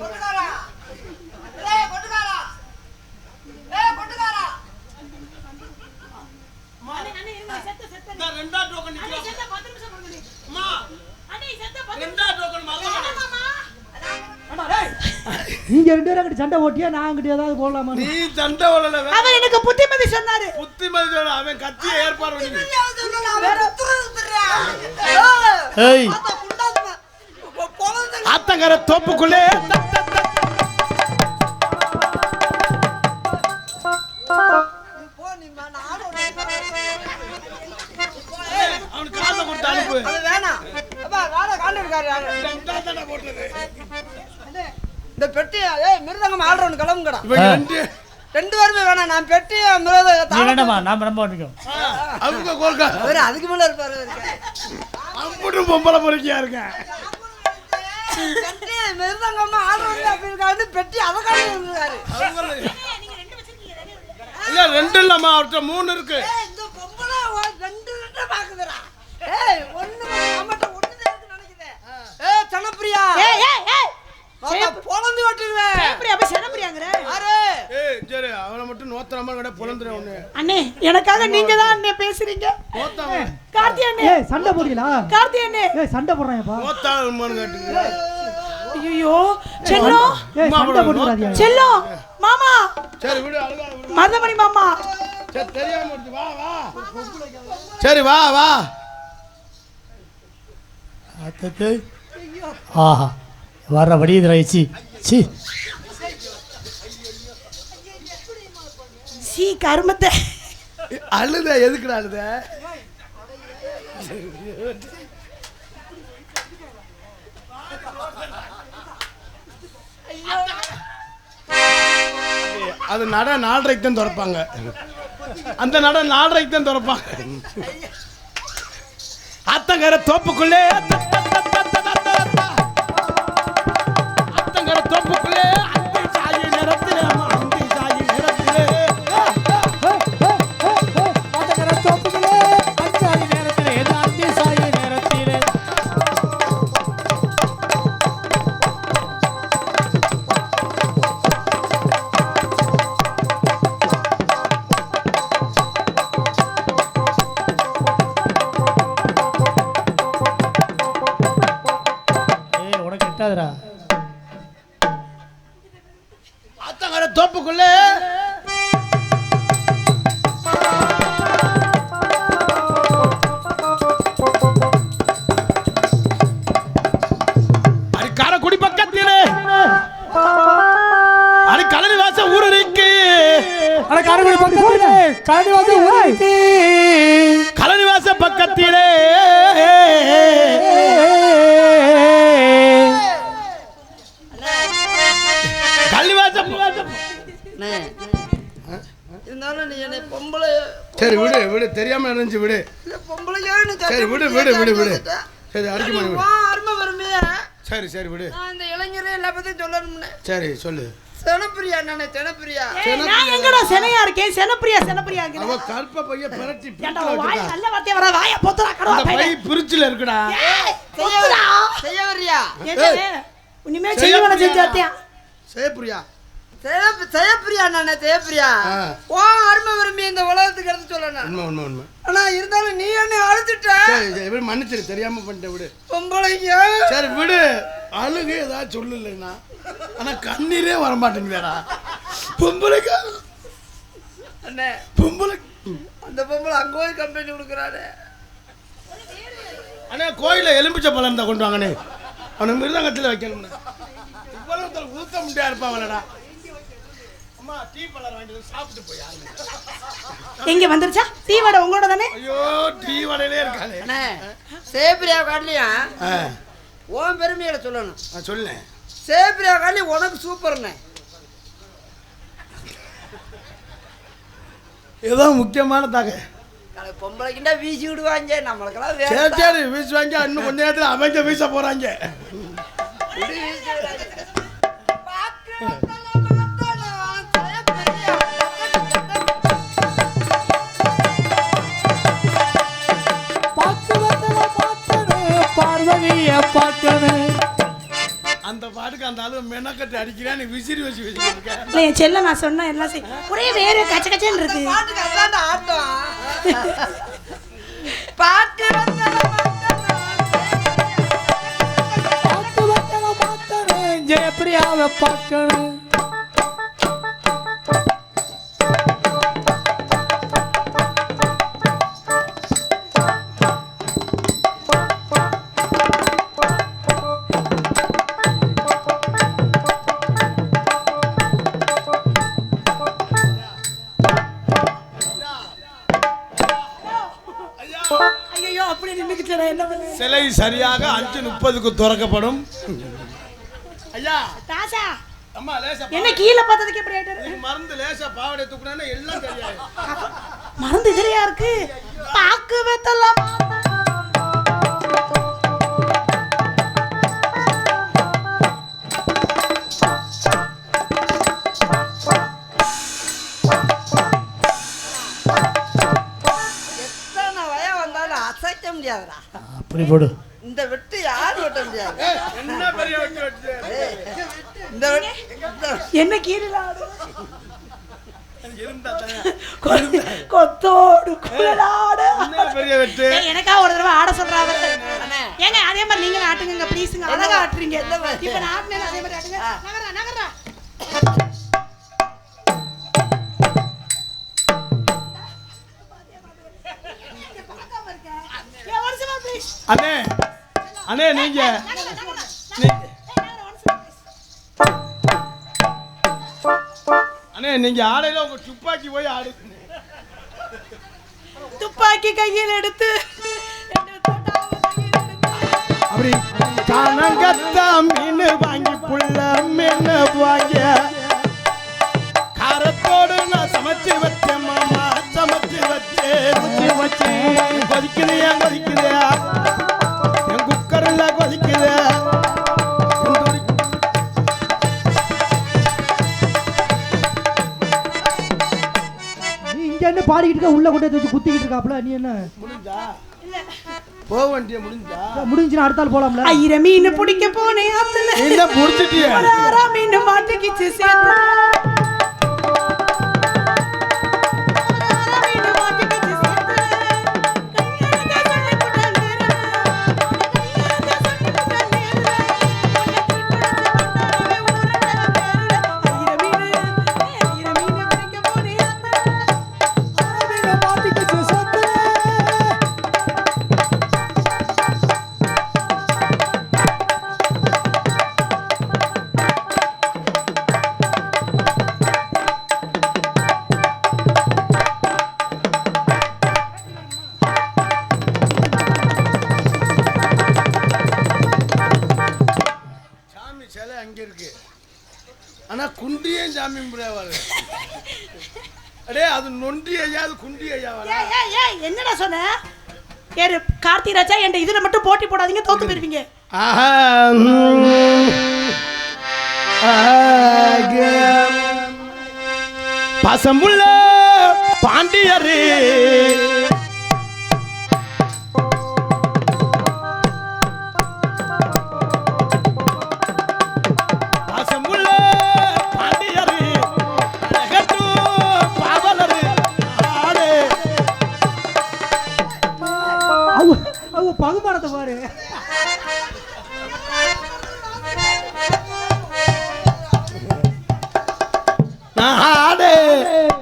நீங்க 2 பேரும் அங்கிட்டு சண்டை ஓட்டியா, நான் அங்கிட்டு ஏதாவது போடலாமா? நீ சண்டை ஓடல. அவன் எனக்கு புத்திமதி சொன்னாரு. புத்திமதி சொன்ன அவன் கத்தியை ஏற்பாடு பண்ணி. ஏய் ஆத்தங்கர தோப்புக்குள்ளே அவனுக்கு காசை கொடுத்து அனுப்பு. இந்த பெட்டி மிருதங்கம் ஆடுறவனு கிளம்புங்கடா. 2 பேருமே வேணாம். நான் பெட்டி வேண்டாமா, நாம நம்ம பண்ணிக்கோ. அவங்க கோல்கா அவரு அதுக்கு மேல இருப்பாரு. அம்புட்டும் பொம்பளை பொறுக்கியா இருக்கேன். பெட்டி மிருதங்கம்மா ஆடுறவனு அப்படி இருக்காரு. பெட்டி அவகாடி இருக்காரு. இல்ல 2 இல்லம்மா, அவர்கிட்ட 3 இருக்கு. இந்த பொம்பளை 2 பாக்குதுடா. ஏய் ஒண்ணு நம்மட்ட ஒண்ணு தான் நினைக்குதே. ஏய் சனப்பிரியா. ஏய் ஏய் ஏய் பொளந்து ஓட்டிடுவே. சனப்பிரியா போய் சனப்பிரியாங்கற. அரே ஏய் சரி அவளை மட்டும் நோத்தறமா கட பொளந்துறே ஒண்ணு. அண்ணே எனக்காக நீங்க தான் அண்ணே பேசுறீங்க. நோத்தாவே கார்த்தி அண்ணே. ஏய் சண்டை போடுறீங்களா? கார்த்தி அண்ணே. ஏய் சண்டை போடுறாங்கப்பா. நோத்தாமான்னு கேட்டுங்க. ஐயோ செல்லம். ஏய் சண்டை போடுறாதியா? செல்லம் மாமா. சரி விடு அழுகாத விடு. மதமணி மாமா. சரி தெரியாம இருக்கு வா வா. சரி வா வா. ஆஹா வர வடியுது ரைச்சி. சி சீ கருமத்தை அழுத எதுக்குடா அழுத? அது நட 4:30 தான் திறப்பாங்க. அந்த நட 4:30 தான் திறப்பாங்க. அத்தங்கர தோப்புக்குள்ளே அத்தங்கர தோப்புக்குள்ளே அந்தி சாயி நிறத்திலே அந்தி சாயி நிறத்திலே அத்தங்கர தோப்புக்குள்ளே அஞ்சாதி நேரத்திலே அந்தி சாயி நேரத்திலே உனக்கு எட்டாதுடா. அத்தங்கர தோப்புக்குள்ளே அடி காரக்குடி பக்கத்திலே அடி கலனி வாச ஊர் இருக்கு. அட காரக்குடி பக்கத்திலே கலனி வாச ஊர் இருக்கு. கலனி வாச பக்கத்திலே கள்ளிவாசம். இருந்தாலும் நீ என்னை பொம்பளை சரி விடு விடு, தெரியாம இருந்துச்சு விடு. பொம்பளையோன்னு சரி விடு விடு விடு விடு. சரி அடிக்க மாட்டேன் விடு. அருமை வருமையா சரி சரி விடு. நான் இந்த இளைஞரே எல்லா பத்தியும் சொல்லணும்னு. சரி சொல்லு. செனப்பிரியா நானே செனப்பிரியா. நான் எங்கடா செனையா இருக்கேன்? செனப்பிரியா செனப்பிரியா அவ கற்ப பைய பிரட்டி ஏன்டா வாய் நல்ல வார்த்தை வர வாய பொத்துறா கடவா அந்த பைய. பை பிரிச்சில இருக்குடா. பொத்துறா. செய்ய வரியா என்னே உன்னிமே செய்வன செஞ்சாத்தியா? சேப்ரியா செய்யப்பிரியா நானே செய்யப்பிரியா. ஓ அருமை விரும்பி இந்த உலகத்துக்கு எடுத்து சொல்லணும். உண்மை உண்மை உண்மை. ஆனா இருந்தாலும் நீ என்ன அழுத்துட்ட. சரி சரி விடு, மன்னிச்சிரு, தெரியாம பண்ணிட்டேன் விடு. பொம்பளைக்கு சரி விடு. அழுகு ஏதாவது சொல்லலைன்னா ஆனா கண்ணீரே வர மாட்டேங்குதேடா பொம்பளைக்கு. அண்ணே பொம்பளை அந்த பொம்பளை அங்க போய் கம்பெனி கொடுக்குறாரு. அண்ணே கோயில எலும்பிச்ச பழம் இருந்தா கொண்டு வாங்கண்ணே. அவனை மிருதங்கத்தில் வைக்கணும்னு இவ்வளவு ஊத்த முடியா இருப்பாங்களடா. அம்மா டீ பழம் வாங்கிட்டு சாப்பிட்டு போய் யாருங்க. எங்க வந்துருச்சா? டீ வடை உங்களோட தானே? ஐயோ டீ வடையிலே இருக்காளே. அண்ணே சேப்பிரியா காட்டிலையும் உன் பெருமைகளை சொல்லணும். சொல்லேன். சேப்பிரியா காட்டி உனக்கு சூப்பர்ண்ணே. ஏதோ முக்கியமான தகவல். பொம்பளைக்குண்டா வீசி விடுவாங்க, நம்மளுக்கெல்லாம் சரி சரி வீசுவாங்க. இன்னும் கொஞ்ச நேரத்தில் அவங்க வீச போறாங்க. பார்வதிய பார்க்கணும். அந்த பாட்டுக்கு அந்த அளவு மெனக்கட்டு அடிக்கிறான். நீ விசிறி வச்சு வச்சுக்க. என் செல்ல நான் சொன்னா எல்லாம் செய். ஒரே வேற கச்ச கச்சன்னு இருக்கு. பாட்டுக்கு அதான் ஆட்டம். பாட்டு ஜெயப்பிரியாவை பார்க்கணும். ஐயோ அப்படி நின்னுக்கிட்டே என்ன பண்ணு? சிலை சரியாக 5:30க்கு திறக்கப்படும். ஐயா தாசா அம்மா லேசா என்ன கீழே பார்த்ததுக்கு எப்படி ஆயிட்டாரு? நீ மறந்து லேசா பாவடை தூக்குனா எல்லாம் தெரியாது. மறந்து இதுலயா இருக்கு? பாக்கு வெத்தலாம். எத்தனை வய வந்தாலும் அசைக்க முடியாதுடா. அப்படி போடு. இந்த வெட்டு யாரும் வெட்ட முடியாது. என்ன பெரிய வெட்டு வெட்டு. இந்த வெட்டு என்ன கீழே ஆடு? இருந்தா தானே. கொத்தோடு குழலாடு. என்ன பெரிய வெட்டு. எனக்கா ஒரு தடவை ஆட சொல்றாங்க. ஏங்க அதே மாதிரி நீங்க ஆட்டுங்க ப்ளீஸ்ங்க. அழகா ஆட்டுறீங்க. இப்ப நான் ஆடுனேன் அதே மாதிரி ஆட்டுங்க. நகரா நகரா. அண்ணே அண்ணே நீங்க அண்ணே நீங்க ஆடையில உங்க துப்பாக்கி போய் ஆடு. துப்பாக்கி கையில் எடுத்து அப்படி கனகத்தான் மீன் வாங்கி புள்ள மீன் வாங்க காரத்தோடு நான் சமைச்சு வச்சேன் மாமா சமைச்சு வச்சேன் கொதிக்குதையா கொதிக்குதையா என் குக்கர்ல கொதிக்குது நீ இங்க என்ன பாடிக்கிட்டு இருக்க உள்ள கொண்டு வச்சு குத்திக்கிட்டு இருக்காப்ல நீ என்ன முடிஞ்சா போக வேண்டிய முடிஞ்சா முடிஞ்சுனா அடுத்தால் போலாம்ல 1000 மீன் பிடிக்க போனேன் ஆத்துல என்ன புடிச்சிட்டியே ஒரு 6 மீன் மாட்டிக்கிச்சு சேர்த்து அங்க இருக்கு ஆனா குண்டியும் சாமி அடே அது நொண்டி ஐயா அது குண்டி ஐயா என்னடா சொன்ன ஏறு கார்த்தி ராஜா என்ற இதுல மட்டும் போட்டி போடாதீங்க தோத்து போயிருவீங்க பசமுள்ள பாண்டியரே பகுமானத்தை பாரு நாடே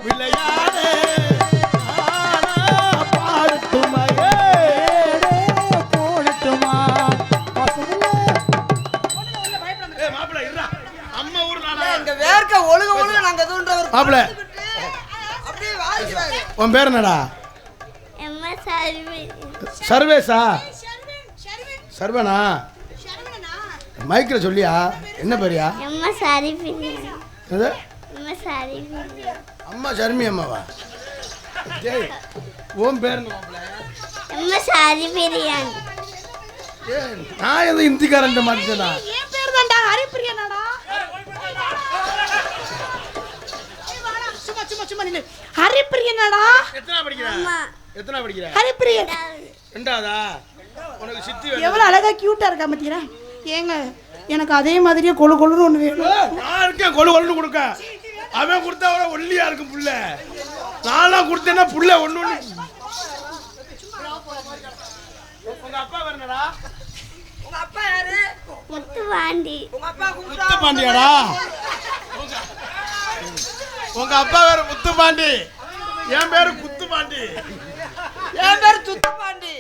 விளையாடே பாடட்டுமையே போடட்டுமா மாப்பிள்ள இருடா அம்மா ஊர் நாடா எங்க வேர்க்க ஒழுக நாங்க தூண்டவர் மாப்பிள்ள அப்படியே வாசிவாங்க உன் பேர் என்னடா எம்மா சர்வே சர்வேஷா சர்வனா மைக்கில் சொல்லியா என்ன பேரியா எம்மா சரிபிரியா எது எம்மா சரிபிரியா அம்மா சர்மி அம்மாவா டேய் உன் பேர் என்ன மாப்பிள்ள எம்மா சரிபிரியான் நான் எது இந்திக்காரன்ட்ட மாட்டேனா என் பேர் தான்டா ஹரிப்பிரியனாடா சும்மா சும்மா சும்மா நில்லு ஹரிப்பிரியனாடா எத்தனை படிக்கிற அம்மா எத்தனை படிக்கிற ஹரிப்பிரியன் ரெண்டாவதா உனக்கு சித்தி எவ்வளவு அழகா கியூட்டா இருக்கா பாத்தீங்களா ஏங்க எனக்கு அதே மாதிரியே கொழு கொழுன்னு ஒண்ணு வேணும் நான் இருக்கேன் கொழு கொழுன்னு கொடுக்க அவன் கொடுத்தா அவரை ஒல்லியா இருக்கும் புள்ள நானா கொடுத்தேன்னா புள்ள ஒண்ணு ஒண்ணு உங்க அப்பா வரனடா உங்க அப்பா யாரு முத்துவாண்டி உங்க அப்பா முத்து பாண்டியாடா உங்க அப்பா வேற முத்து பாண்டி என் பேரு குத்து பாண்டி என் பேர் துத்துப்பாண்டி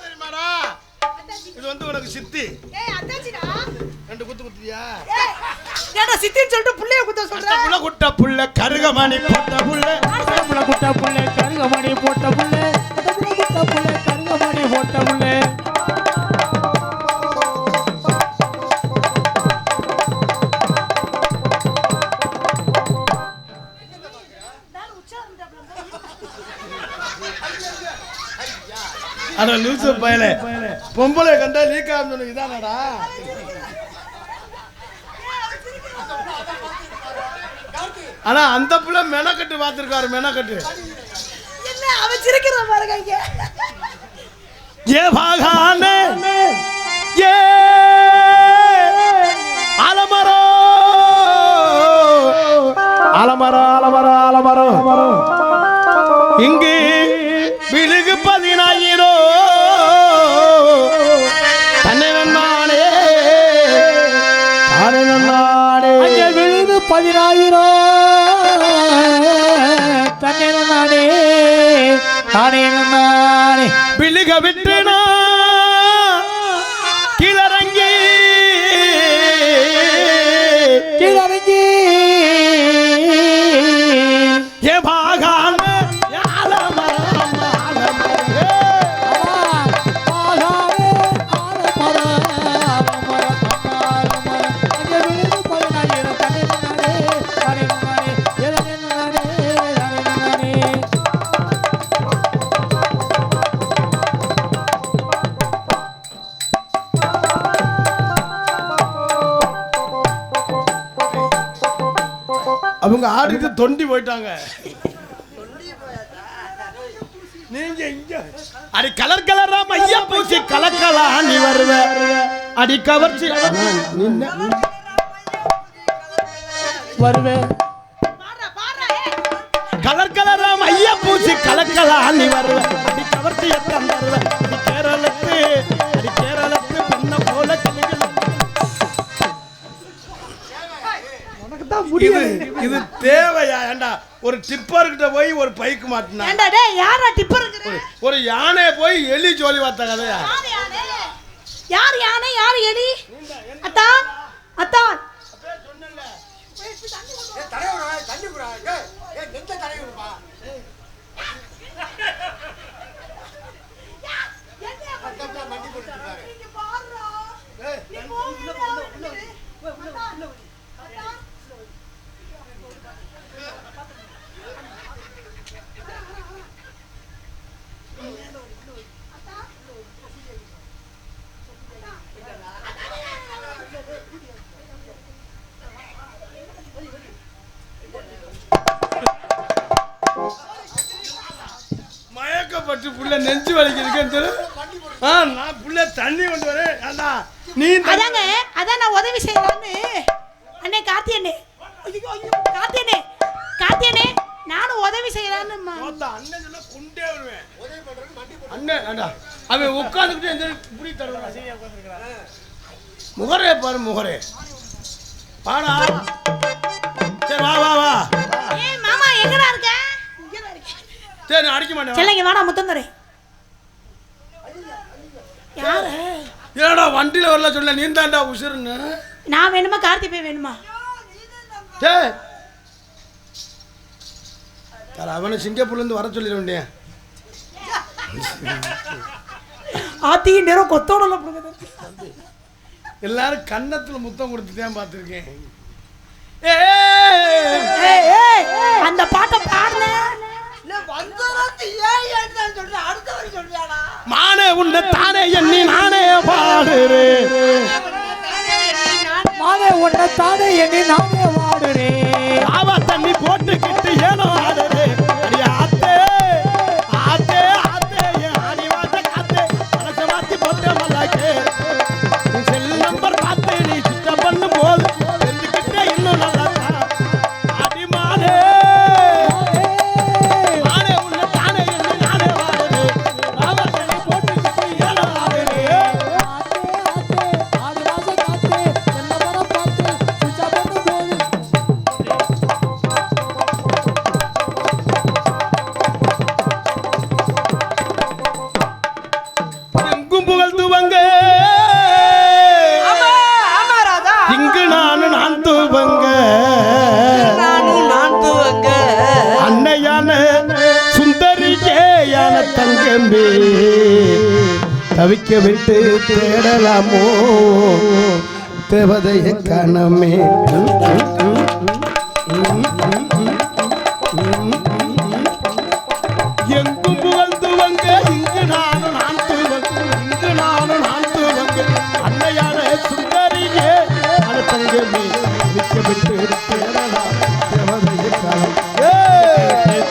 தெரியுமாடா இது வந்து உனக்கு சித்தி ஏய் அத்தாச்சிடா ரெண்டு குத்து குத்தியா ஏடா சித்தின்னு சொல்லிட்டு புள்ளைய குத்த சொல்ற புள்ள குட்ட புள்ள கருகமணி போட்ட புள்ள குட்ட புள்ள கருகமணி போட்ட புள்ள குட்ட புள்ள கருகமணி போட்ட புள்ள அட லூசு பயலே பொம்பளை கண்டா லீக் ஆகணும் இதானடா ஆனா அந்த புள்ள மெனக்கட்டு பார்த்திருக்காரு மெனக்கட்டு என்ன அவன் சிரிக்கிறத பாருங்க இங்க ஏ பாகானே ஏ ஆலமரோ ஆலமரோ ஆலமரோ ஆலமரோ இங்கு விழுகு 10000 தன்னை நன்னானே தானே நன்னானே அங்கே விழுது 10000 தன்னை நானே தானே நானே விழுக விட்டுனா கீழறங்கி கீழறங்கி அவங்க ஆடிட்டு தொண்டி போயிட்டாங்க. நீங்க இங்க அடி கலர் கலரா மையா பூசி கலக்கலா நீ வருவ அடி கவர்ச்சி வருவேன் கலர் கலரா மையா பூசி கலக்கலா நீ வருவ அடி கவர்ச்சி எத்தம் வருவ அடி கேரளத்து பண்ண போல கலிகள். இது தேவையா? ஏண்டா ஒரு டிப்பர் கிட்ட போய் ஒரு பைக்கு மாட்டினா ஒரு யானை போய் எலி ஜோலி பார்த்த கதையா? யார் யானை யார் எலி? அத்தான் அத்தான் மயக்கப்பட்டு புள்ள நெஞ்சு வலிக்கிறதுக்கு நான் புள்ள தண்ணி கொண்டு வரேன். ஏண்டா நீ அதாங்க அதான் நான் உதவி செய்யலான்னு அண்ணே கார்த்தியண்ணே கார்த்தியண்ணே நானும் உதவி செய்யலான்னு அண்ணன் சொன்னா கொண்டே வருவேன். அண்ணன் ஏண்டா அவன் உட்காந்துக்கிட்டு எந்த இப்படி தருவான். முகரே பாரு முகரே பாடா. சரி வா வா வா. ஏய் மாமா எங்கடா இருக்க? சரி நான் அடிக்க மாட்டேன். செல்லங்க வாடா முத்தம் தரேன். யாரு? ஏடா வண்டியில வரல சொல்ல நீ தான்டா உசுருன்னு. நான் வேணுமா கார்த்தி போய் வேணுமா? சரி அவனை சிங்கப்பூர்ல இருந்து வர சொல்லிட வேண்டிய. ஆத்தி நேரம் கொத்தோடல எல்லாரும் கன்னத்துல முத்தம் கொடுத்துட்டேன் பார்த்துருக்கேன். அந்த பாட்டை பாடுன மானே உன்னை தானே எண்ணி நானே பாடுறேன். மானே உன்னை தானே எண்ணி நானே வாடுறேன். ஆவா தண்ணி போட்டுக்கிட்டு ஏனோ ஆடுறேன். ஆத்தே ஆத்தே ஆத்தே என் ஆடிவாட்ட காத்தே மனசை மாத்தி போட்டே மல்லாக்கே. நீ செல் நம்பர் பார்த்து நீ சுத்தம் பண்ணும் போது தெரிஞ்சுக்கிட்டே இன்னும் நல்லா அடிமானே மானே உன்னை தானே எண்ணி நானே வாடுறேன். ஆவா தண்ணி போட்டுக்கிட்டு ஏனோ ஆடுறேன். ஆடு ராச காத்து என்ன வர பார்த்து சுச்சா பண்ணு போது. எங்கும் புகழ்ந்துவங்க இங்கு நான் துவங்க அன்னையான சுந்தரியான தங்கம்பே தவிக்க விட்டு தேடலாமோ தேவதைய கணமே. எங்கும் புகழ்ந்துவங்க இங்கு நான் துவங்க இங்கு நான் துவங்க அன்னையான சுந்தரியே அந்த தங்கமே தவிக்க விட்டு தேடலாம் தேவதைய கணம்.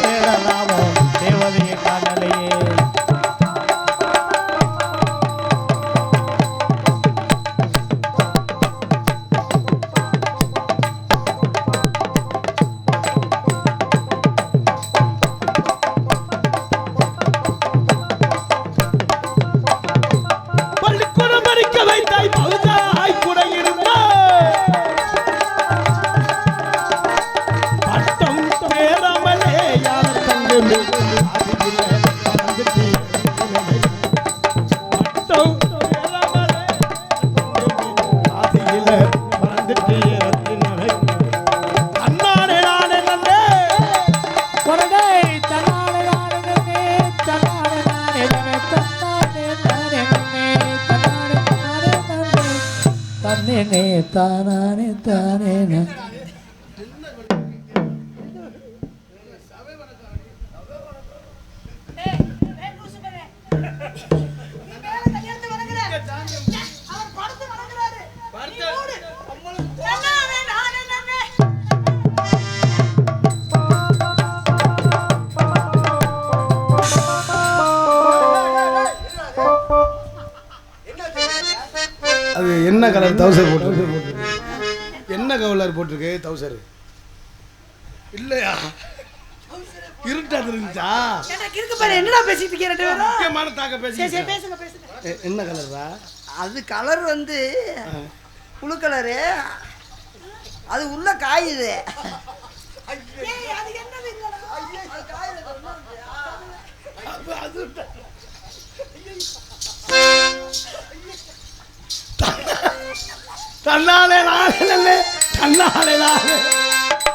தேடலாமோ தேவதையை காணலையே. பள்ளிக்கூடம் படிக்க வைத்தாய் பகுதாய் கூட இருந்தாய் பட்டம் பேராமலே யார தங்கமே அதிலே பறந்துட்டே பட்டம் பேராமலே அதிலே பறந்துட்டே ரத்தினமே அண்ணானே நானே நன்னே உடனே தன்னாலே நானே நன்னே தன்னாலே நானே நன்னே தன்னாலே நானே நன்னே தன்னாலே நானே நன்னே தன்னே தானானே தானே நன்னே. அது என்ன கலர் தௌசர் போட்டு என்ன கலர் போட்டிருக்கு தௌசர் இல்லையா இருட்டா இருந்துச்சா இருக்கு பாரு என்னடா பேசிட்டு இருக்கீங்க ரெண்டு பேரும் முக்கியமான தாக்க பேசி பேசுங்க என்ன கலர்ரா அது கலர் வந்து புழு கலரு அது உள்ள காயுது தன்னாலே நானே தன்னாலே நானே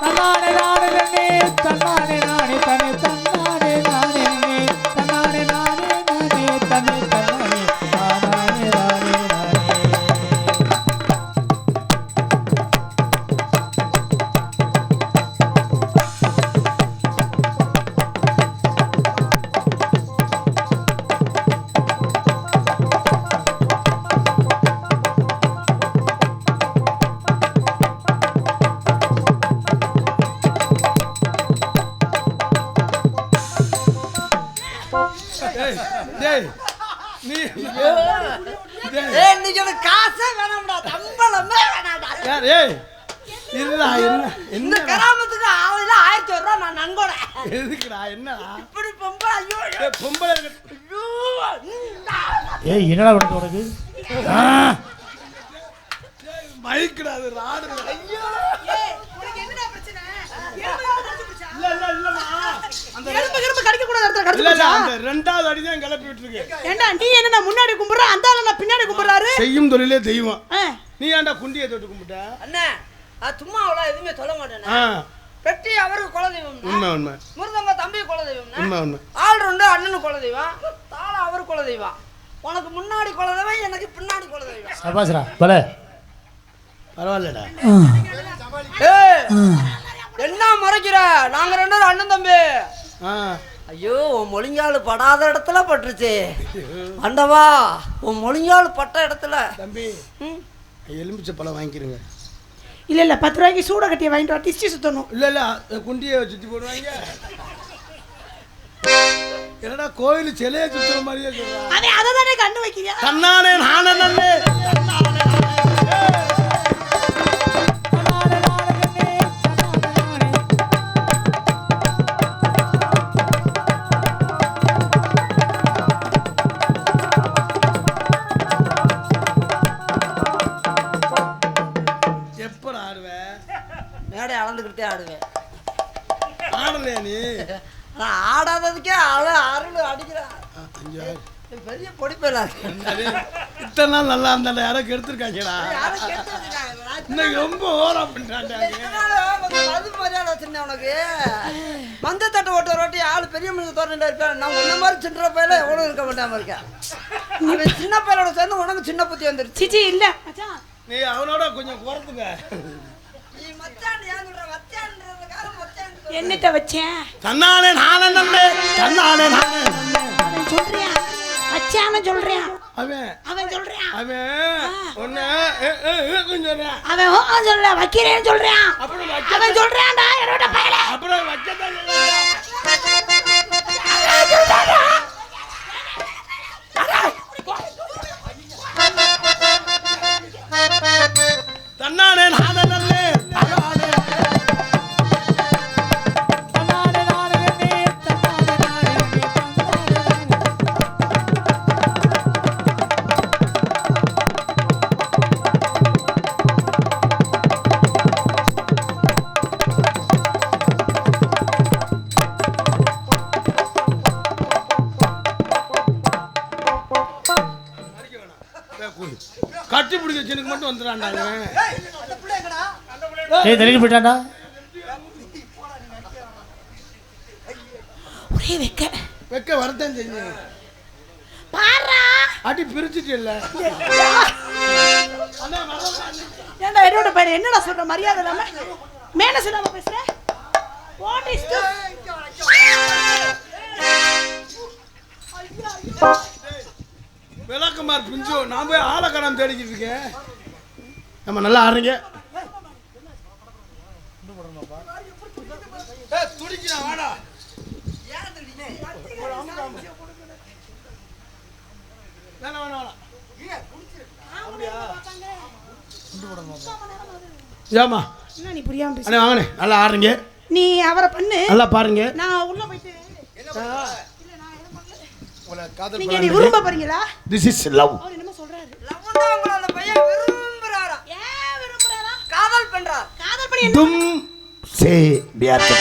தன்னானே நானே தன்னானே நானே தனே தன்னானே நானே தன்னானே நானே நானே தனே தன்னானே நானே நானே இன்னைக்கு காசே வேணாம்டா தம்பளமே வேணாம்டா என்ன கிராமத்துக்கு ஆளுல 1000 ரூபா நான் நங்கோட எதுக்குடா என்னடா இப்படி பொம்பளை ஐயோ பொம்பளை ஏய் என்னடா உனக்கு உனக்கு மைக்குடா அது ராடு ஐயோ உனக்கு என்னடா பிரச்சனை இல்லம்மா அந்த எறும்பு கடிக்க கூடாத இடத்துல இல்ல கடிச்சு அந்த ரெண்டாவது அடி தான் கிளப்பி விட்டுருக்கு ஏண்டா நீ என்ன முன்னாடி கும்பிடுற அந்த ஆளு நான் பின்னாடி கும்பிடுறாரு செய்யும் தொழிலே தெய்வம் ஆ. நீ ஏன்டா குண்டியை தொட்டு கும்பிட்ட அண்ணா நான் சும்மா அவ்வளோ எதுவுமே சொல்ல மாட்டேன் பெட்டி அவருக்கு குலதெய்வம் உண்மை உண்மை முருகம்மா தம்பி குலதெய்வம் உண்மை உண்மை ஆள் ரெண்டு அண்ணனு குலதெய்வம் தாளா அவரு குலதெய்வம் உனக்கு முன்னாடி குலதெய்வம் எனக்கு பின்னாடி குலதெய்வம் சபாஸ்ரா பல பரவாயில்லடா ஏய் என்ன முறைக்கிற நாங்க ரெண்டு பேரும் அண்ணன் தம்பி ஐயோ உன் மொழிங்கால் படாத இடத்துல பட்டுருச்சு அண்டவா உன் மொழிங்கால் பட்ட இடத்துல தம்பி எலுமிச்சை பழம் வாங்கிக்கிறங்க இல்ல இல்ல 10 ரூபாய்க்கு சூட கட்டிய வாங்கிட்டு வா டிஸ்டி சுத்தணும் இல்ல இல்ல குண்டியை சுத்தி போடுவாங்க என்னடா கோயில் சிலையை சுத்துற மாதிரியே சொல்றான் அதே அதை தானே கண்ணு வைக்கிறீங்க தன்னானே நானே நன்னே எப்படா ஆடுவேன் மேடை அளந்துக்கிட்டே ஆடுவேன் ஆடலையா நீ நான் ஆடாததுக்கே அருள் அடிக்கிறான் பெரிய பொடிப்பேல இத்தனை நாள் நல்லா இருந்தா யாரோ கெடுத்துருக்காங்கடா இன்னைக்கு ரொம்ப ஓரா பண்ணிட்டாங்க அது மரியாதை வச்சிருந்தேன் உனக்கு மஞ்சள் தட்டு ஓட்ட ரொட்டி ஆள் பெரிய மனுஷன் தோறண்டா இருப்பேன் நான் உன்ன மாதிரி சின்ன பையில எவ்வளவு இருக்க மாட்டாம இருக்கேன் அவன் சின்ன பையனோட சேர்ந்து உனக்கு சின்ன புத்தி வந்துருச்சு சிச்சி இல்ல மச்சான் நீ அவனோட கொஞ்சம் குறத்துங்க நீ மச்சான் ஏன் சொல்ற மச்சான்றதுக்காக மச்சான் என்னட்ட வச்சேன் தன்னானே நானே நன்னே தன்னானே நானே நன்னே அவன் சொல்றியா மச்சான சொல்றியா அவன் அவன் சொல்றியா அவன் ஒன்னு கொஞ்சம் அவன் சொல்ற வைக்கிறேன்னு சொல்றான் அப்புறம் அவன் சொல்றான்டா என்னோட பையல அப்புறம் வச்சதான் தன்னானே நானே நன்னே தன்னானே கட்டி பிடிக்க வச்சுக்கு மட்டும் வந்துடான்டா ஏய் தள்ளிட்டு போயிட்டான்டா ஒரே வெக்க வரத்தான் செஞ்சு பாறா அடி பிரிச்சுட்டு இல்ல ஏண்டா என்னோட பையன் என்னடா சொல்ற மரியாதை இல்லாம மேல சொல்லாம பேசுற வாட் இஸ் விளக்குமார் பிஞ்சு நான் போய் ஆலக்கடம் தேடிக்கிட்டு இருக்கேன் நம்ம நல்லா ஆடுறீங்க துடிக்கிறா வாடா வேணாம் வேணாம் அப்படியா ஏமா என்ன நீ புரியாம பேச அண்ணே வாங்கண்ணே நல்லா ஆடுறீங்க நீ அவரை பண்ணு நல்லா பாருங்க நான் உள்ள போயிட்டு உங்களை காதல் நீங்க நீ விரும்ப போறீங்களா திஸ் இஸ் லவ் அவர் என்னமோ சொல்றாரு லவ் தான் உங்களை அந்த பையன் விரும்புறாரா ஏன் விரும்புறாரா காதல் பண்றா காதல் பண்ணி என்ன தும் சே பியாத்தே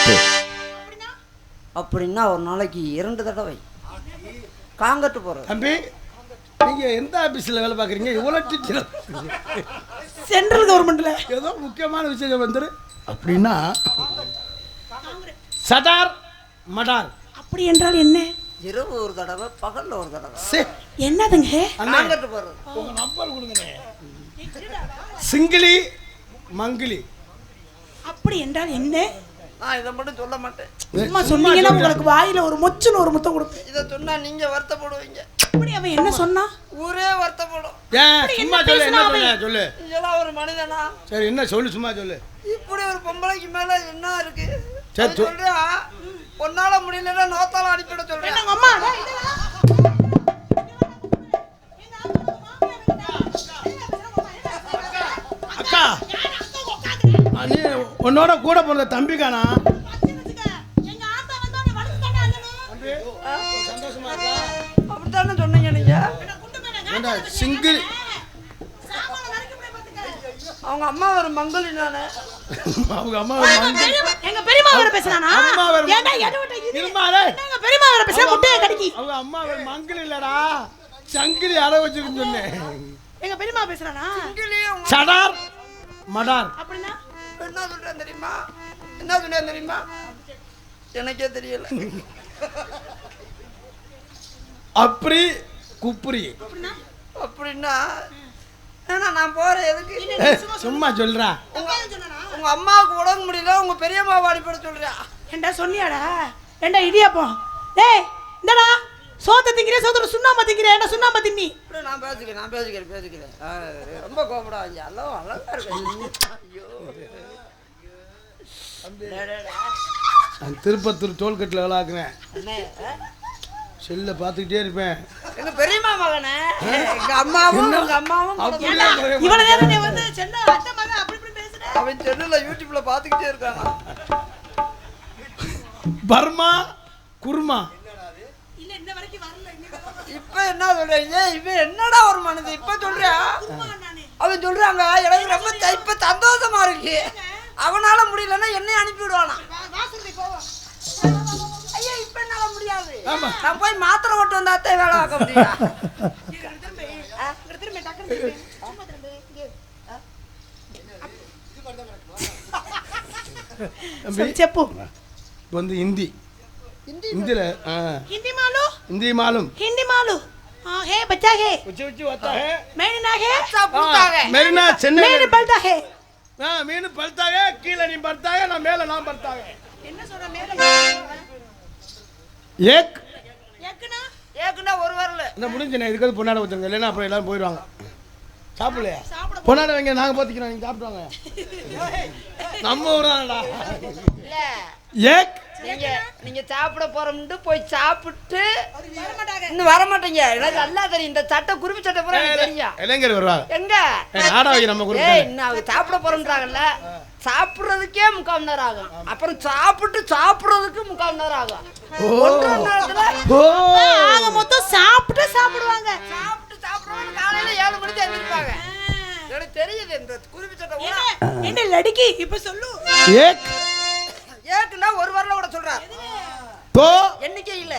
அப்படினா அப்படின்னா ஒரு நாளைக்கு 2 தடவை காங்கட்டு போறது தம்பி நீங்க எந்த ஆபீஸ்ல வேலை பாக்குறீங்க இவ்வளவு டீச்சர் சென்ட்ரல் கவர்மெண்ட்ல ஏதோ முக்கியமான விஷயம் வந்துரு அப்படின்னா சதார் மடார் அப்படி என்றால் என்ன இரவு ஒரு தடவை பகல்ல ஒரு தடவை சே என்னதுங்க காங்கட்டு போறது உங்க நம்பர் கொடுங்கண்ணே சிங்கிளி மங்கிலி அப்படி என்றால் என்ன நான் இதை மட்டும் சொல்ல மாட்டேன் சும்மா சொன்னீங்கன்னா உங்களுக்கு வாயில ஒரு மொச்சுன்னு ஒரு முத்தம் கொடுப்பேன் இதை சொன்னா நீங்க வருத்தப்படுவீங்க அப்படி அவன் என்ன சொன்னா ஊரே வருத்தப்படும் ஏன் சும்மா சொல்லு என்ன சொல்ல சொல்லு இதெல்லாம் ஒரு மனிதனா சரி என்ன சொல்லு சும்மா சொல்லு இப்படி ஒரு பொம்பளைக்கு மேல என்ன இருக்கு சரி, அது சொல்றியா ஒன்னால முடியலன்னா நோத்தால அனுப்பிட சொல்றேன் என்னங்க அம்மா டேய், இதெல்லாம். அக்கா நீ உன்னோட கூட பிறந்த தம்பிக்கானா எங்க ஆத்தா வந்தோனே வளர்த்துட்டானே அண்ணனு. சந்தோஷமா இருக்கா அப்படித்தானே சொன்னீங்க நீங்க ஏண்டா சிங்கிள் சாமான வரைக்கும் போய் பாத்துக்க. அவங்க அம்மா ஒரு மங்கலி நானே அவங்க அம்மா எங்க பெரியம்மா வேற பேசுறானா அம்மா வேற ஏன்டா எடுவட்ட இது இருமாலே எங்க பெரியம்மா வேற பேசுற முட்டைய கடிக்கி அவங்க அம்மா வேற மங்கில் இல்லடா சங்கிலி அட வச்சிருக்குன்னு சொன்னேன் எங்க பெரியம்மா பேசுறானா சடார் மடார் அப்படினா என்ன சொல்றேன் தெரியுமா என்ன சொல்றேன் தெரியுமா எனக்கே தெரியல அப்படி குப்புரி அப்படின்னா ஏன்னா நான் போறேன் எதுக்கு சும்மா சொல்றா உங்க அம்மாவுக்கு உடம்பு முடியல உங்க பெரியம்மா அடிப்பட சொல்றியா ஏண்டா சொன்னியாடா ஏண்டா இடியாப்பம் டேய் இந்தடா சோத்த திங்கிறே சோத்துல சுண்ணாம்பு திங்கிறே ஏண்டா சுண்ணாம்பு தின்னி நான் பேசிக்கிறேன் ரொம்ப கோபப்படாதீங்க அல்லோ அழகா இருக்கு ஐயோ நான் திருப்பத்தூர் டோல்கட்டில் விளாக்குறேன் அண்ணே செல்ல பார்த்துக்கிட்டே இருப்பேன் எங்க பெரியம்மா மகனே எங்க அம்மாவும் உங்க அம்மாவும் அப்படிலாம் கிடையாது. இவ்வளவு நேரம் நீ வந்து சென்னை அத்தை மகன் அப்படி இப்படி பேசுற அவன் செல்லுல யூடியூப்ல பாத்துக்கிட்டே இருக்கானா பர்மா குருமா இல்ல இன்ன வரைக்கும் வரல இப்ப என்ன சொல்றீங்க இவன் என்னடா ஒரு மனுது இப்ப சொல்றியா நானே அவன் சொல்றாங்க எனக்கு ரொம்ப இப்ப சந்தோஷமா இருக்கு அவனால முடியலன்னா என்னை அனுப்பி விடுவானா வாசல்ல போவோம் ஐயா இப்ப என்னால முடியாது ஆமா. நான் போய் மாத்திரை ஓட்டு வந்தாத்தே வேலை பார்க்க முடியும் திரும்ப டக்குனு திரும்ப சும்மா திரும்ப இங்க చెప్పు இப்போ வந்து ஹிந்தி ஹிந்தியில் हिंदी मालूम हिंदी मालूम हिंदी मालूम हां है बच्चा है उच्च उच्च होता है मेरे ना है मेरी ना चेन्नई मेरे पलता है हाँ मीन पलता है कीले नहीं पड़ता है ना मेला नाम पड़ता है என்ன சொல்ற மேல एक ஏக்குனா ஏக்குன்னா ஒரு வரல இந்த முடிஞ்சுண்ணே இதுக்கு பொன்னாட வச்சுருங்க இல்லைன்னா அப்புறம் எல்லாரும் போயிடுவாங்க சாப்பிடலையா சாப்பிட பொன்னாட வைங்க நாங்கள் பார்த்துக்கிறோம் நீங்கள் சாப்பிடுவாங்க நம்ம ஊராடா இல்ல ஏக் நீங்க சாப்பிட போறோம்னு போய் சாப்பிட்டு வர மாட்டாங்க இன்னும் வர மாட்டீங்க எனக்கு நல்லா தெரியும் இந்த சட்டை குருவி சட்டை பூரா எனக்கு தெரியும் இளைஞர் வருவாங்க எங்க நாடா வைக்க நம்ம ஏய் கொடுப்போம் இன்னும் அவங்க சாப்பிட போறோம்ன்றாங்கல்ல சாப்பிடுறதுக்கே 3/4 மணி நேரம் ஆகும் அப்புறம் சாப்பிடுறதுக்கு 3/4 மணி நேரம் ஆகும் 1 மணி நேரத்துல ஓ ஆக மொத்தம் சாப்பிட்டு சாப்பிடுவாங்க சாப்பிடுறவங்க காலையில 7 மணிக்கு எழுந்திருப்பாங்க எனக்கு தெரியுது இந்த குருவி சட்டை பூரா என்ன லடிக்கி இப்ப சொல்லு एक ஏக்குன்னா ஒரு வரல கூட சொல்றாரு दो எண்ணிக்கை இல்ல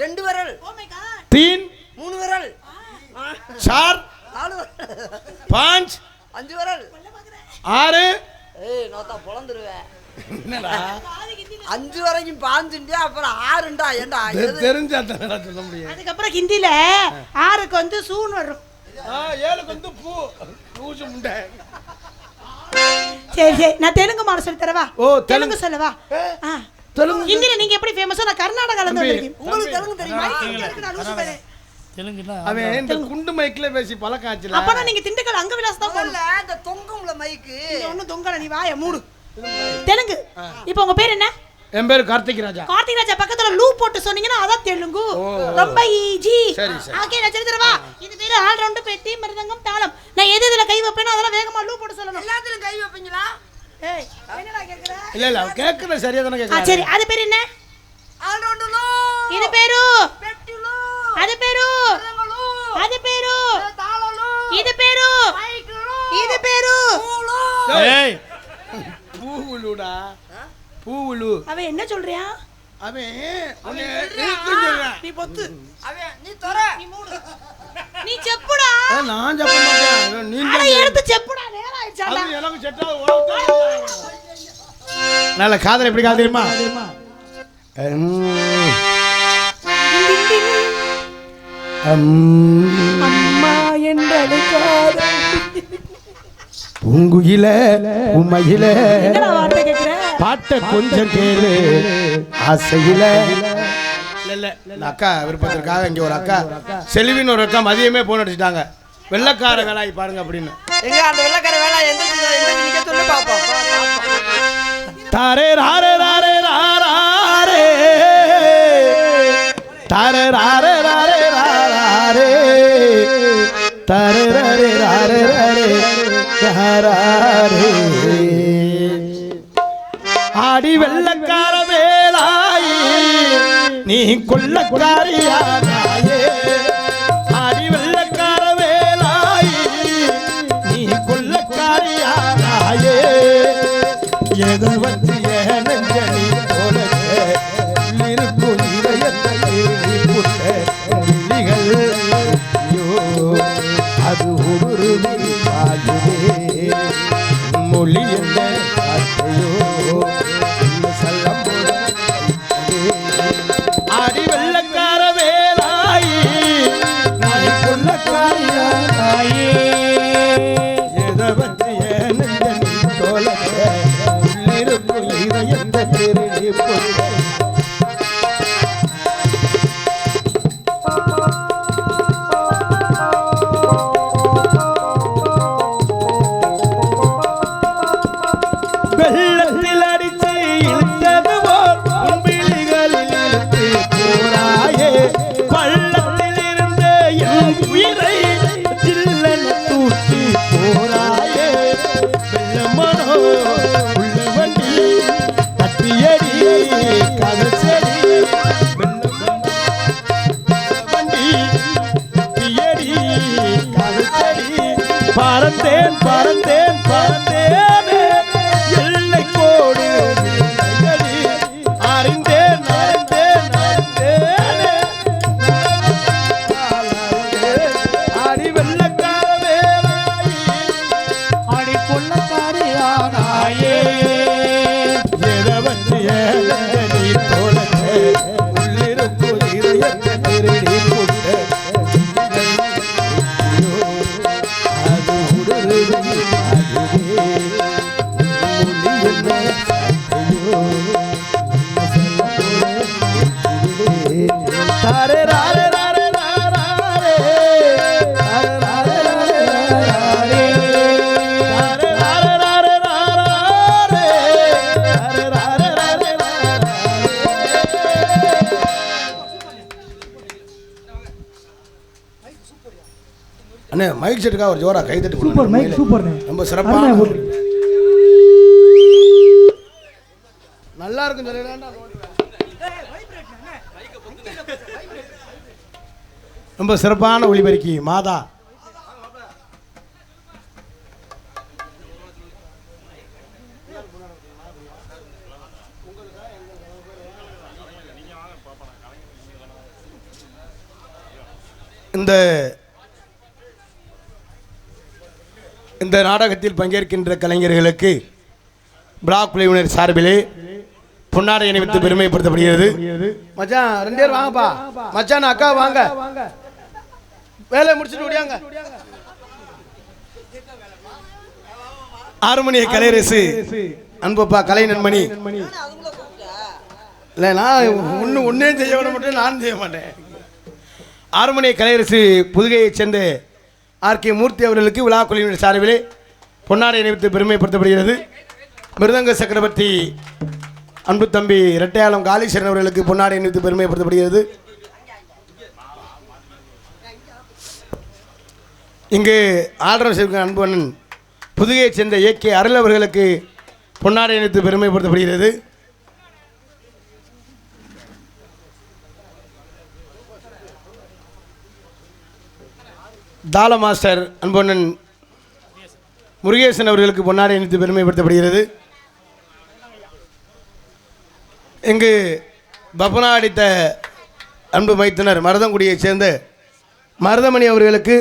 2 விரல் ஓ மை காட் 3 3 விரல் 4 4 விரல் 5 5 விரல் 6 ஏய் நோத்தா பொளந்துருவேன் என்னடா 5 வரைக்கும் பாஞ்சுண்டே அப்புறம் 6ண்டா ஏண்டா தெரிஞ்சா தான் சொல்ல முடியும் அதுக்கு அப்புறம் ஹிந்தில ஆறுக்கு வந்து சூன் வரும் ஏழுக்கு வந்து பூ பூசு முண்டை சரி சரி நான் தெலுங்கு மாட சொல்லி தரவா ஓ, தெலுங்கு சொல்லவா ஆ. தெலுங்கு ஹிந்தில நீங்க எப்படி ஃபேமஸோ நான் கர்நாடகால இருந்து தம்பி, வந்திருக்கேன் உங்களுக்கு தெலுங்கு தெரியுமா எனக்கு நான் லூசு பாரு. தெலுங்குல அவன் இந்த குண்டு மைக்ல பேசி பழக்காச்சுல அப்பனா நீங்க திண்டுக்கல் அங்க விலாஸ் தான் போகணும் முதல்ல இந்த தொங்கும்ல மைக்கு ஒன்னும் தொங்கல நீ வாய மூடு தெலுங்கு இப்போ உங்க பேர் என்ன என் பேரு கார்த்திக் ராஜா கார்த்திக் ராஜா பக்கத்துல லூ போட்டு சொன்னீங்கன்னா அதான் தெலுங்கு ரொம்ப ஈஸி சரி, சரி. ஓகே நான் சொல்லி தரவா இது பேரு ஆல் ரவுண்ட் பெட்டி மிருதங்கம் தாளம் நான் எது இதுல கை வைப்பேனோ அதெல்லாம் வேகமா லூ போட்டு ஏய் என்னடா கேக்குற இல்ல இல்ல கேக்குற சரியா தானே கேக்குறா சரி அது பேர் என்ன ஆல்ரவுண்டலோ இது பேரு பெட்டிலோ அது பேரு ரங்கலோ அது பேரு தாளலோ இது பேரு மைக்லோ இது பேரு பூலோ ஏய் பூவுலுடா பூவுலு அவன் என்ன சொல்றியா அவன் உன்னை இழுத்து சொல்றான் நீ பொத்து அவன் நீ தர நீ மூடு நீ செப்புடா நான் ஜப்ப மாட்டேன் நீ அட எடுத்து செப்புடா நேரா ஆயிடுச்சாடா அது எனக்கு செட் ஆகும் நல்ல காதல் எப்படி காதல் தெரியுமா அம்மா என்றழைக்காத பூங்குயில உமையில என்னடா வார்த்தை கேக்குற பாட்ட கொஞ்சம் கேளு ஆசையில இல்ல அக்கா விருப்பத்திற்காக இங்க ஒரு அக்கா செல்வின்னு ஒரு அக்கா மதியமே போன் அடிச்சிட்டாங்க வெள்ளக்கார வேலாய் பாருங்க அப்படின்னு எங்க அந்த வெள்ளக்கார வேலை எந்த நிக்க சொல்லு பாப்போம் தாரே ராரே ராரே ராரே தாரே ராரே ராரே ராரே தாரே ராரே ராரே ராரே ஆடி வெள்ளக்கார வேலாயி நீ கொள்ளக்காரியாயே ஆடி வெள்ளக்கார வேலாயி நீ கொள்ளக்காரியாயே எதை வச்சு நெஞ்சனி போல இருக்கும் இதயத்தை புட்ட கிளிகள் அது ஒரு மொழி என்ன வார்த்தையோ செல்லம் ஆடி வெள்ளக்கார வேலாயி நாய் கொள்ளக்காரியாயே எதை பற்றி நெஞ்சனி தோல உள்ளிருக்கும் இதயத்தை திருடி போட்ட வெள்ளத்தில் அடித்து இழுத்தது போல் உன்பிழிகளில் இழுத்து போராயே பள்ளத்தில் இருந்த என் உயிரை சில்லென தூக்கி போராயே வெள்ளமனோ உள்ள வண்டி தட்டியடி கதல் செடி வண்டி தட்டியடி கதல் செடி பறந்தேன் பறந்தேன் பறந்தேன் எல்லை கோடு அறிந்தேன் அறிந்தேன் அறிந்தேன் ஆடி வெள்ளக்கார வேலாயி அடி கொள்ளக்காரியானாயே எதை வச்சிய நீ தோழச்சே உள்ளிருக்கும் இதயத்தை திருடி புட்ட அது உடலுக்கு தாரே ராரே ராரே ராரே தாரே ராரே ராரே ராரே தாரே ராரே ராரே ராரே தாரே ராரே ராரே அண்ணே மைக் செட்டுக்காக ஒரு ஜோரா கை தட்டி சூப்பர் மைக் சூப்பர்ண்ணே ரொம்ப சிறப்பான அருமையா போட்டு. நல்லா இருக்கும் சொல்லிடா ரொம்ப சிறப்பான ஒளிபெருக்கி மாதா இந்த நாடகத்தில் பங்கேற்கின்ற கலைஞர்களுக்கு பிளாக் குழுவினர் சார்பிலே பொன்னாடை அணிவித்து பெருமைப்படுத்தப்படுகிறது. மச்சான் ரெண்டு பேர் வாங்கப்பா. மச்சான் அக்கா வாங்க, வேலையை முடிச்சுட்டு ஓடியாங்க. ஆறுமணிய கலைரசு அன்பப்பா கலை நண்பணி. இல்லை நான் ஒன்னே செய்ய விட மாட்டேன், நான் செய்ய மாட்டேன். ஆறுமணிய கலைரசு புதுகையைச் சேர்ந்த ஆர்கே மூர்த்தி அவர்களுக்கு விழா குழுவினர் சார்பிலே பொன்னாடை அணிவித்து பெருமைப்படுத்தப்படுகிறது. மிருதங்க சக்கரவர்த்தி அன்பு தம்பி இரட்டையாளம் காளீஸ்வரன் அவர்களுக்கு பொன்னாடை அணிவித்து பெருமைப்படுத்தப்படுகிறது. இங்கு ஆல்ரவுண்டர் அன்பு அண்ணன் புதுகையைச் சேர்ந்த ஏகே அருள் அவர்களுக்கு பொன்னாடை அணிவித்து பெருமைப்படுத்தப்படுகிறது. தாள மாஸ்டர் அன்பொன்னன் முருகேசன் அவர்களுக்கு பொன்னாடை அணிவித்து பெருமைப்படுத்தப்படுகிறது. இங்கு பப்பனா அடித்த அன்பு மைத்துனர் மருதங்குடியைச் சேர்ந்த மருதமணி அவர்களுக்கு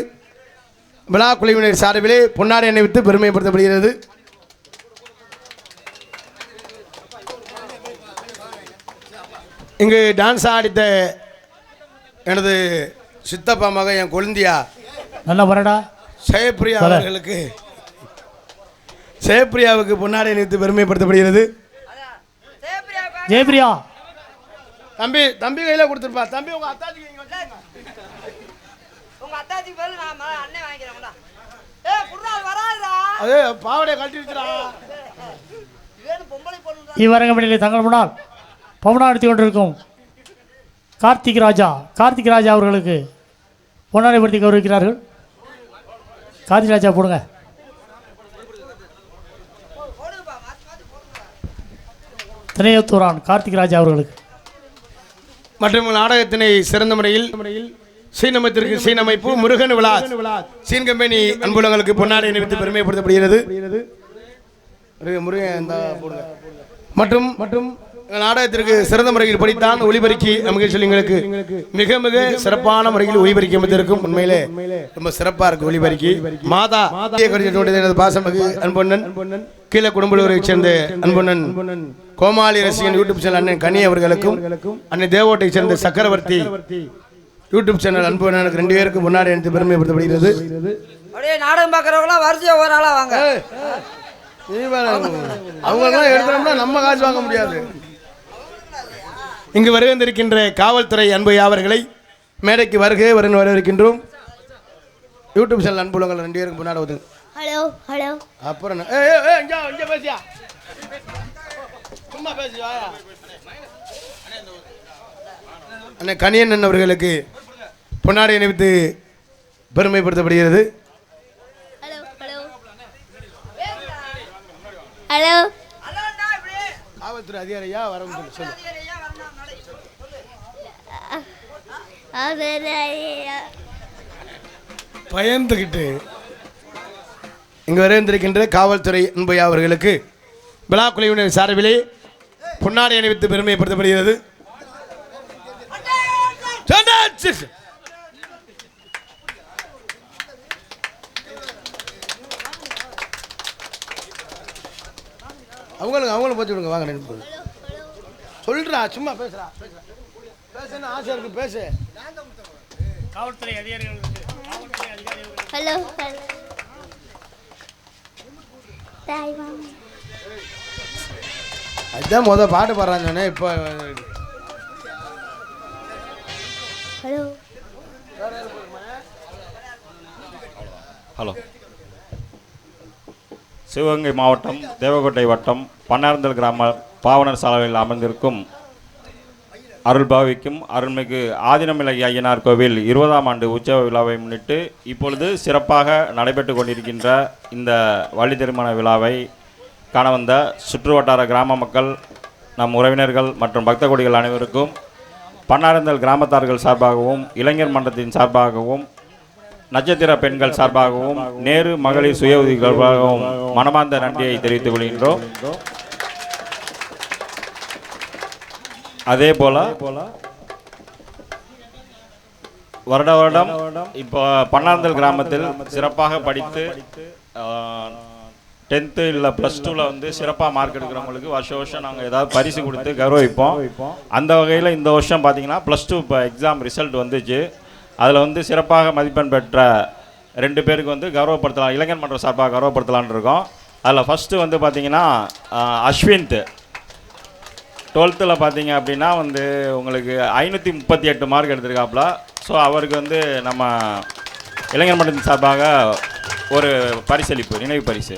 விழா குழுவினர் சார்பிலே பொன்னாடை அணிவித்து பெருமைப்படுத்தப்படுகிறது. இங்கு டான்ஸ் ஆடித்த எனது சித்தப்பா மக என் கொழுந்தியா நல்லா வரடா ஜெயப்பிரியா அவர்களுக்கு ஜெயப்பிரியாவுக்கு பொன்னாடை அணிவித்து பெருமைப்படுத்தப்படுகிறது. ஜெயபிரியா தம்பி தம்பி கையில கொடுத்துருப்பா. தம்பி உங்க அத்தாச்சி அதே பாவடைய கழட்டி வச்சுடா. இவ்வரங்கமணியில் தங்கள் முன்னால் பவனா நடத்தி கொண்டிருக்கும் கார்த்திக் ராஜா அவர்களுக்கு பொன்னாடைப்படுத்தி கௌரவிக்கிறார்கள். கார்த்திக் ராஜா போடுங்க. திணையத்தூரான் கார்த்திக் ராஜா அவர்களுக்கு மற்றும் நாடகத்தினை சிறந்த முறையில் சீனமத்திற்கு சீனமைப்பு முருகன் விழா சீன் கம்பெனி அன்புலங்களுக்கு பொன்னாடை அணிவித்து பெருமைப்படுத்தப்படுகிறது. மற்றும் நாடகத்திற்கு சிறந்த முறையில் படித்தான் ஒளிபரிக்கி மகிழ்ச்சி எங்களுக்கு மிக மிக சிறப்பான முறையில் ஒளிபரிக்க அமைத்திருக்கும். உண்மையிலே ரொம்ப சிறப்பா இருக்கு ஒளிபரிக்கி. மாதா பாசமகு அன்பொன்னன் கீழே குடும்பத்தை சேர்ந்த அன்பொன்னன் கோமாளி ரசிகன் யூடியூப் சேனல் அண்ணன் கனி அவர்களுக்கும் அண்ணன் தேவோட்டை சேர்ந்த சக்கரவர்த்தி யூடியூப் சேனல் அன்பொன்னனுக்கு 2 பேருக்கும் முன்னாடி எடுத்து பெருமைப்படுத்தப்படுகிறது. நாடகம் பார்க்கறவங்களாம் வரிசையா ஒரு ஆளா வாங்க. அவங்கெல்லாம் எடுத்தோம்னா நம்ம காசு வாங்க முடியாது. இங்கு வருகின்றிருக்கின்ற காவல்துறை அன்பு அவர்களை மேடைக்கு வருகை வரவேற்கின்றோம். யூடியூப் சேனல் அன்புலங்கள் 2 பேருக்கு முன்னாடி வந்து ஹலோ ஹலோ அப்புறம் இங்க பேசியா சும்மா பேசியா அண்ணன் கனியண்ணன் அவர்களுக்கு பொன்னாடை அணிவித்து பெருமைப்படுத்தப்படுகிறது. ஹலோ காவல்துறை அதிகாரியா வர சொல்லு. பயந்துகிட்டு இங்கு வருகின்ற காவல்துறை அன்பையா அவர்களுக்கு விழா குழுவினர் சார்பிலே பொன்னாடை அணிவித்து பெருமைப்படுத்தப்படுகிறது. அவங்களும் போச்சு விடுங்க. வாங்க சொல்றா சும்மா பேசுறா பேசுன்னு ஆசை இருக்கு பேசு. காவல்துறை அதிகாரிகளுக்கு ஹலோ அதுதான் பாட்டு பாடுறாங்க. இப்போ ஹலோ ஹலோ சிவகங்கை மாவட்டம் தேவகோட்டை வட்டம் பன்னார்ந்தல் கிராம பாவனர் சாலையில் அமர்ந்திருக்கும் அருள்பாவிக்கும் அருள்மிகு ஆதினமிலகி ஐயனார் கோவில் 20ஆம் ஆண்டு உற்சவ விழாவை முன்னிட்டு இப்பொழுது சிறப்பாக நடைபெற்று கொண்டிருக்கின்ற இந்த வள்ளி திருமண விழாவை காண வந்த சுற்று வட்டார கிராம மக்கள், நம் உறவினர்கள் மற்றும் பக்த கொடிகள் அனைவருக்கும் பன்னார்ந்தல் கிராமத்தார்கள் சார்பாகவும் இளைஞர் மன்றத்தின் சார்பாகவும் நட்சத்திர பெண்கள் சார்பாகவும் நேரு மகளிர் சுய உதவிகளுக்காகவும் மனமார்ந்த நன்றியை தெரிவித்துக் கொள்கின்றோம். அதே போல வருடம் இப்போ பன்னார்ந்தல் கிராமத்தில் சிறப்பாக படித்து 10th இல்லை +2ல் வந்து சிறப்பாக மார்க் எடுக்கிறவங்களுக்கு வருஷம் நாங்கள் ஏதாவது பரிசு கொடுத்து கௌரவிப்போம். அந்த வகையில் இந்த வருஷம் பார்த்தீங்கன்னா +2 இப்போ எக்ஸாம் ரிசல்ட் வந்துச்சு. அதில் வந்து சிறப்பாக மதிப்பெண் பெற்ற 2 பேருக்கு வந்து கௌரவப்படுத்தலாம், இளைஞர் மன்ற சார்பாக கௌரவப்படுத்தலான்னு இருக்கோம். அதில் ஃபஸ்ட்டு வந்து பார்த்திங்கன்னா அஸ்விந்த் 12th பார்த்தீங்க அப்படின்னா வந்து உங்களுக்கு 538 மார்க் எடுத்திருக்காப்புல. ஸோ அவருக்கு வந்து நம்ம இளைஞர் மன்றத்தின் சார்பாக ஒரு பரிசளிப்பு, நினைவு பரிசு.